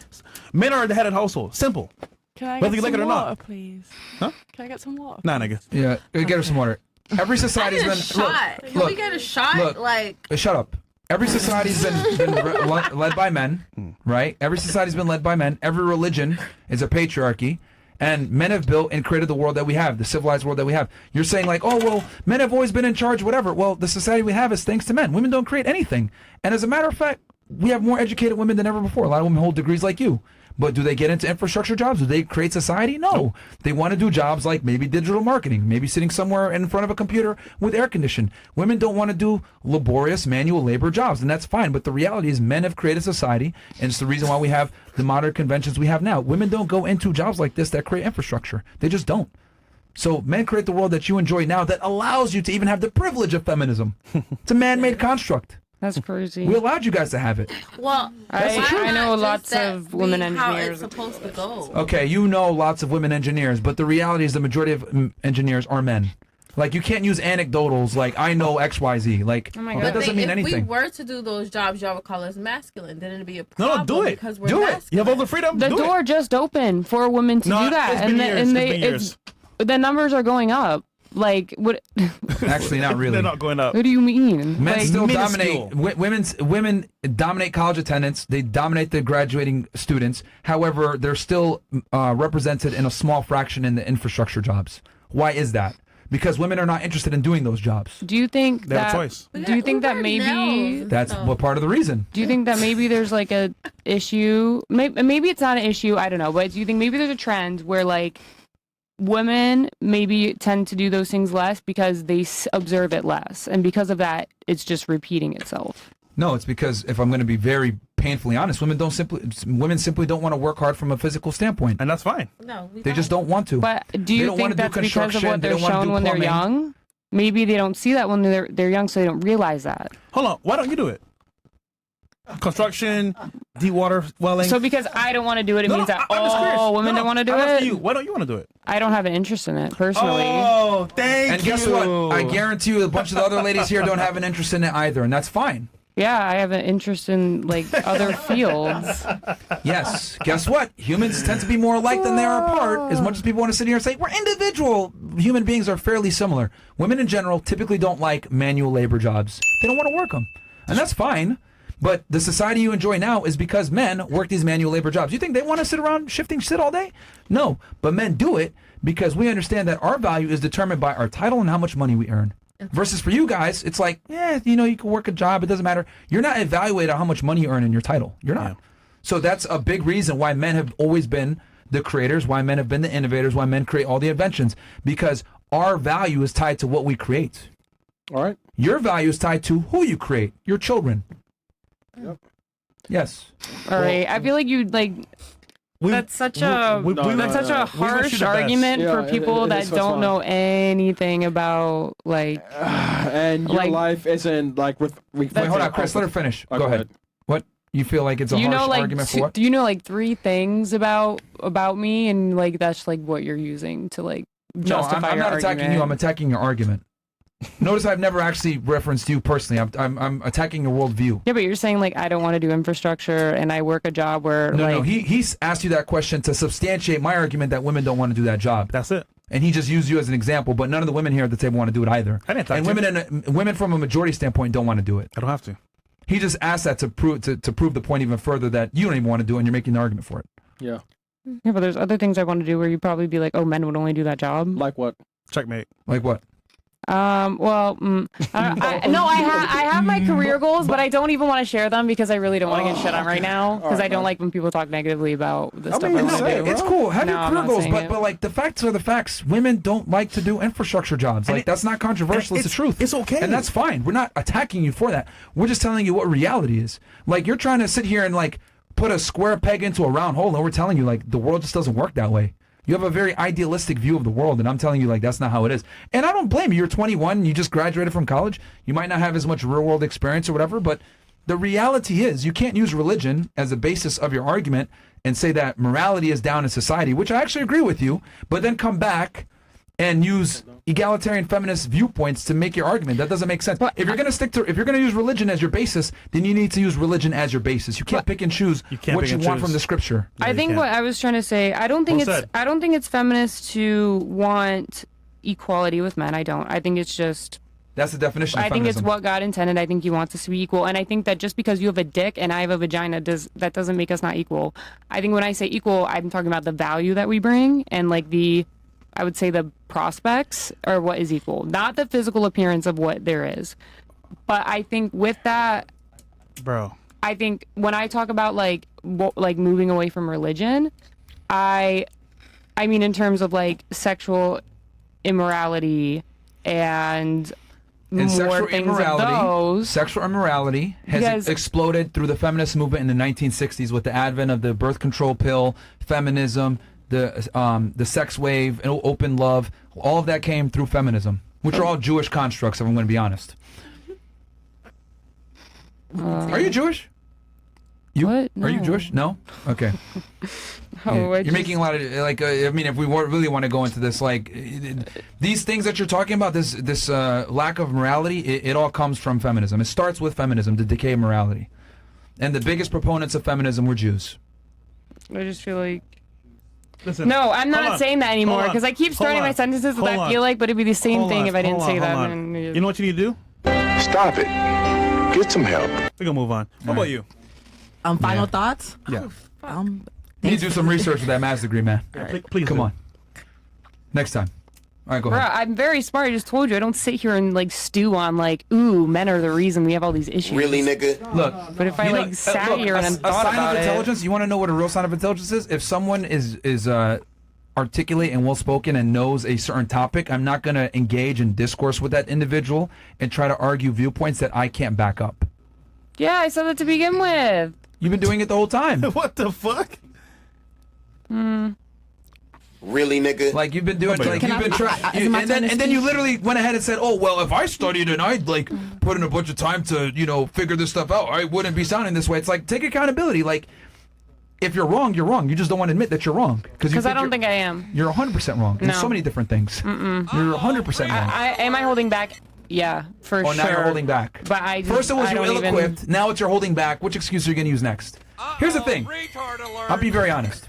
are the head of the household. Simple. Can I Whether get you like some it or water, not. please? Huh? Can I get some water? Nah, nigga. Yeah, get her some water. Every I society's need a been shot. Can we get a shot? look. Like, Shut up. Every society's been led by men, right? Every society's been led by men. Every religion is a patriarchy. And men have built and created the world that we have, the civilized world that we have. You're saying like, oh, well, men have always been in charge, whatever. Well, the society we have is thanks to men. Women don't create anything. And as a matter of fact, we have more educated women than ever before. A lot of women hold degrees like you. But do they get into infrastructure jobs? Do they create society? No. They want to do jobs like maybe digital marketing, maybe sitting somewhere in front of a computer with air conditioning. Women don't want to do laborious manual labor jobs, and that's fine. But the reality is men have created society, and it's the reason why we have the modern conventions we have now. Women don't go into jobs like this that create infrastructure. They just don't. So men create the world that you enjoy now that allows you to even have the privilege of feminism. It's a man-made construct. That's crazy. We allowed you guys to have it. well, That's the why truth. I know not just lots that of women be how engineers. it's supposed to go. Okay, you know lots of women engineers, but the reality is the majority of engineers are men. Like, you can't use anecdotals like, I know XYZ. Like, Oh my that God. doesn't mean if anything. we were to do those jobs, y'all would call us masculine. Then it'd be a No, problem do it. because we're Do it. masculine. You have all the freedom. The do door it. just opened for women to No, do that, it's been years. and It's been years. the numbers are going up. Like what? Actually, not really. They're not going up. What do you mean? Men Like, still minuscule. dominate. Women dominate college attendance. They dominate the graduating students. However, they're still represented in a small fraction in the infrastructure jobs. Why is that? Because women are not interested in doing those jobs. Do you think They have a that? choice. Do you think that maybe? That's what part of the reason. Do you think that maybe there's like a issue? Maybe it's not an issue. I don't know. But do you think maybe there's a trend where like women maybe tend to do those things less because they observe it less, and because of that, it's just repeating itself? No, it's because if I'm going to be very painfully honest, women simply don't want to work hard from a physical standpoint, and that's fine. No, they just don't want to. But do They you don't think wanna do that's because of construction, what they they're don't wanna shown do when they're plumbing. young? Maybe they don't see that when they're young, so they don't realize that. Hold on. Why don't you do it? Construction, deep water welling. So because I don't want to do it, it No, means no, that I'm just curious. all women No, don't want to do I'm asking it? you. Why don't you want to do it? I don't have an interest in it, personally. Oh, thank And guess what? I guarantee you a bunch of the other ladies here don't have an interest in it either, and that's fine. Yeah, I have an interest in like other fields. Yes. Guess what? Humans tend to be more alike than they are apart. As much as people want to sit here and say we're individual, human beings are fairly similar. Women in general typically don't like manual labor jobs. They don't want to work them, and that's fine. But the society you enjoy now is because men work these manual labor jobs. You think they want to sit around shifting shit all day? No. But men do it because we understand that our value is determined by our title and how much money we earn. Versus for you guys, it's like, yeah, you know, you can work a job. It doesn't matter. You're not evaluated on how much money you earn in your title. You're not. So that's a big reason why men have always been the creators, why men have been the innovators, why men create all the inventions. Because our value is tied to what we create. All right. Your value is tied to who you create, your children. Yep. Yes. All right. I feel like you like. That's such a harsh argument for people that don't know anything about like. And your like, life isn't like with. Wait, hold on, Chris. Let her finish. Oh, go ahead. What you feel like it's a you harsh know, like, argument for what? do you know like 3 things about me, and like that's like what you're using to like No, justify I'm your not attacking argument? you. I'm attacking your argument. Notice I've never actually referenced you personally. I'm attacking your worldview. Yeah, but you're saying like I don't want to do infrastructure, and I work a job where No, like no. He's asked you that question to substantiate my argument that women don't want to do that job. That's it. And he just used you as an example, but none of the women here at the table want to do it either. I didn't talk and to women from a majority standpoint don't want to do it. I don't have to. He just asked that to prove the point even further that you don't even want to do it, and you're making the argument for it. Yeah. Yeah, but there's other things I want to do where you'd probably be like, oh, men would only do that job. Like what? Checkmate. Like what? Well, I have my career goals, but I don't even want to share them because I really don't want to get shit on right now because I don't like when people talk negatively about the stuff I want to do. It's cool. Have No, your I'm career not goals, saying but it. but like the facts are the facts. Women don't like to do infrastructure jobs. Like that's not controversial. It's the truth. It's okay, and that's fine. We're not attacking you for that. We're just telling you what reality is. Like you're trying to sit here and like put a square peg into a round hole, and we're telling you like the world just doesn't work that way. You have a very idealistic view of the world, and I'm telling you, like, that's not how it is. And I don't blame you. You're 21, you just graduated from college. You might not have as much real-world experience or whatever, but the reality is you can't use religion as a basis of your argument and say that morality is down in society, which I actually agree with you, but then come back and use egalitarian feminist viewpoints to make your argument. That doesn't make sense. If you're going to use religion as your basis, then you need to use religion as your basis. You can't pick and choose what you want from the scripture. I think what I was trying to say, I don't think it's feminist to want equality with men. I don't. I think it's just. That's the definition of I think feminism. it's what God intended. I think He wants us to be equal, and I think that just because you have a dick and I have a vagina, that doesn't make us not equal. I think when I say equal, I'm talking about the value that we bring and like I would say the prospects are what is equal, not the physical appearance of what there is. But I think with that, bro, I think when I talk about like moving away from religion, I mean in terms of like sexual immorality and more sexual things immorality, of those. Sexual immorality has exploded through the feminist movement in the 1960s with the advent of the birth control pill, feminism, the sex wave, and open love. All of that came through feminism, which are all Jewish constructs, if I'm going to be honest. Are you Jewish? What? Are you No. Jewish? No? Okay. Oh, You're making a lot of, like, I mean, if we really want to go into this, like, these things that you're talking about, this lack of morality, it all comes from feminism. It starts with feminism, the decay of morality. And the biggest proponents of feminism were Jews. I just feel like Listen, No, I'm hold not on. saying that anymore Hold on. because I keep Hold starting on. my sentences with Hold I on. feel like, but it'd be the same Hold thing on. if I didn't Hold say on, that. hold on. And- You know what you need to do? Stop it. Get some help. We're gonna move on. What about you? Final Yeah. thoughts? Yeah. Um, You need to do some research with that master's degree, man. Please Come do. on. Next time. All right, go Bruh, ahead. I'm very smart. I just told you. I don't sit here and like stew on like, ooh, men are the reason we have all these issues. Really, nigga? Look, But if I you know, like sat look, here and a thought sign about of it, intelligence. You want to know what a real sign of intelligence is? If someone is articulate and well spoken and knows a certain topic, I'm not going to engage in discourse with that individual and try to argue viewpoints that I can't back up. yeah, I said that to begin with. You've been doing it the whole time. What the fuck? Really, nigga? Like you've been doing, Can like you've been trying, is it my and turn to then you speak? literally went ahead and said, "Oh well, if I studied and I'd like put in a bunch of time to figure this stuff out, I wouldn't be sounding this way." It's like take accountability. Like if you're wrong, you're wrong. You just don't want to admit that you're wrong Because I don't think I am. you're 100% wrong. There's No. so many different things. You're 100% wrong. Am I holding back? Yeah, for Oh, sure. now you're holding back. But I just, First it was I you're don't ill-equipped. even- Now it's you're holding back. Which excuse are you going to use next? Here's the thing. I'll be very honest.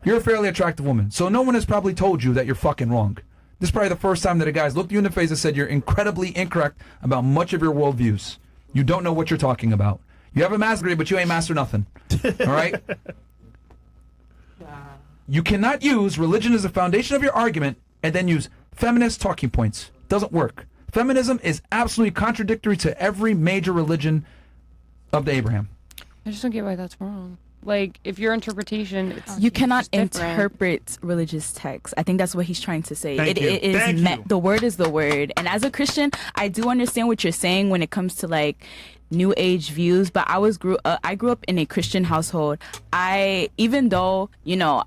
You're a fairly attractive woman, so no one has probably told you that you're fucking wrong. This is probably the first time that a guy's looked you in the face and said you're incredibly incorrect about much of your worldviews. You don't know what you're talking about. You have a master's degree, but you ain't mastered nothing. All right? You cannot use religion as the foundation of your argument and then use feminist talking points. Doesn't work. Feminism is absolutely contradictory to every major religion of the Abraham. I just don't get why that's wrong. Like, if your interpretation, it's You cannot just different. interpret religious texts. I think that's what he's trying to say. Thank you. It is Thank you. the word is the word. And as a Christian, I do understand what you're saying when it comes to like new age views, but I grew up in a Christian household. Even though,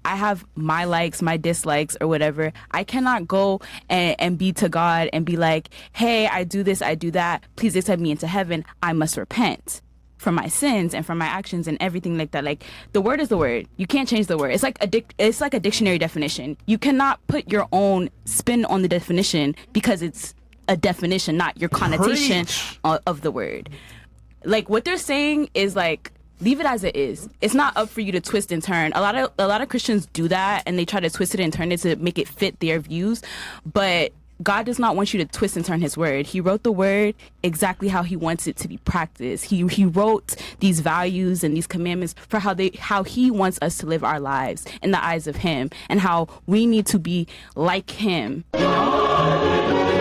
I have my likes, my dislikes or whatever, I cannot go and be to God and be like, "Hey, I do this, I do that. Please accept me into heaven. I must repent from my sins and from my actions and everything like that." Like the word is the word. You can't change the word. It's like a dictionary definition. You cannot put your own spin on the definition because it's a definition, not your connotation of the word. Like what they're saying is like leave it as it is. It's not up for you to twist and turn. A lot of Christians do that and they try to twist it and turn it to make it fit their views, but God does not want you to twist and turn his word. He wrote the word exactly how he wants it to be practiced. He wrote these values and these commandments for how he wants us to live our lives in the eyes of him and how we need to be like him.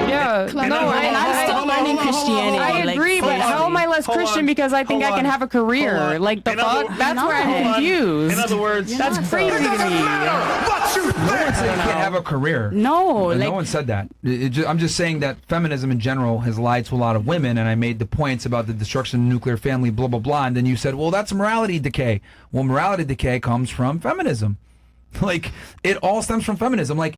Yeah, I'm still learning Christianity. I agree, but how am I less Christian because I think I can have a career? Like the fuck? That's where I'm confused. In other words, that's crazy to me. No one said you can't have a career. No, No one said that. I'm just saying that feminism in general has lied to a lot of women, and I made the points about the destruction of the nuclear family, blah, blah, blah, and then you said, well, that's morality decay. Well, morality decay comes from feminism. Like, it all stems from feminism. Like,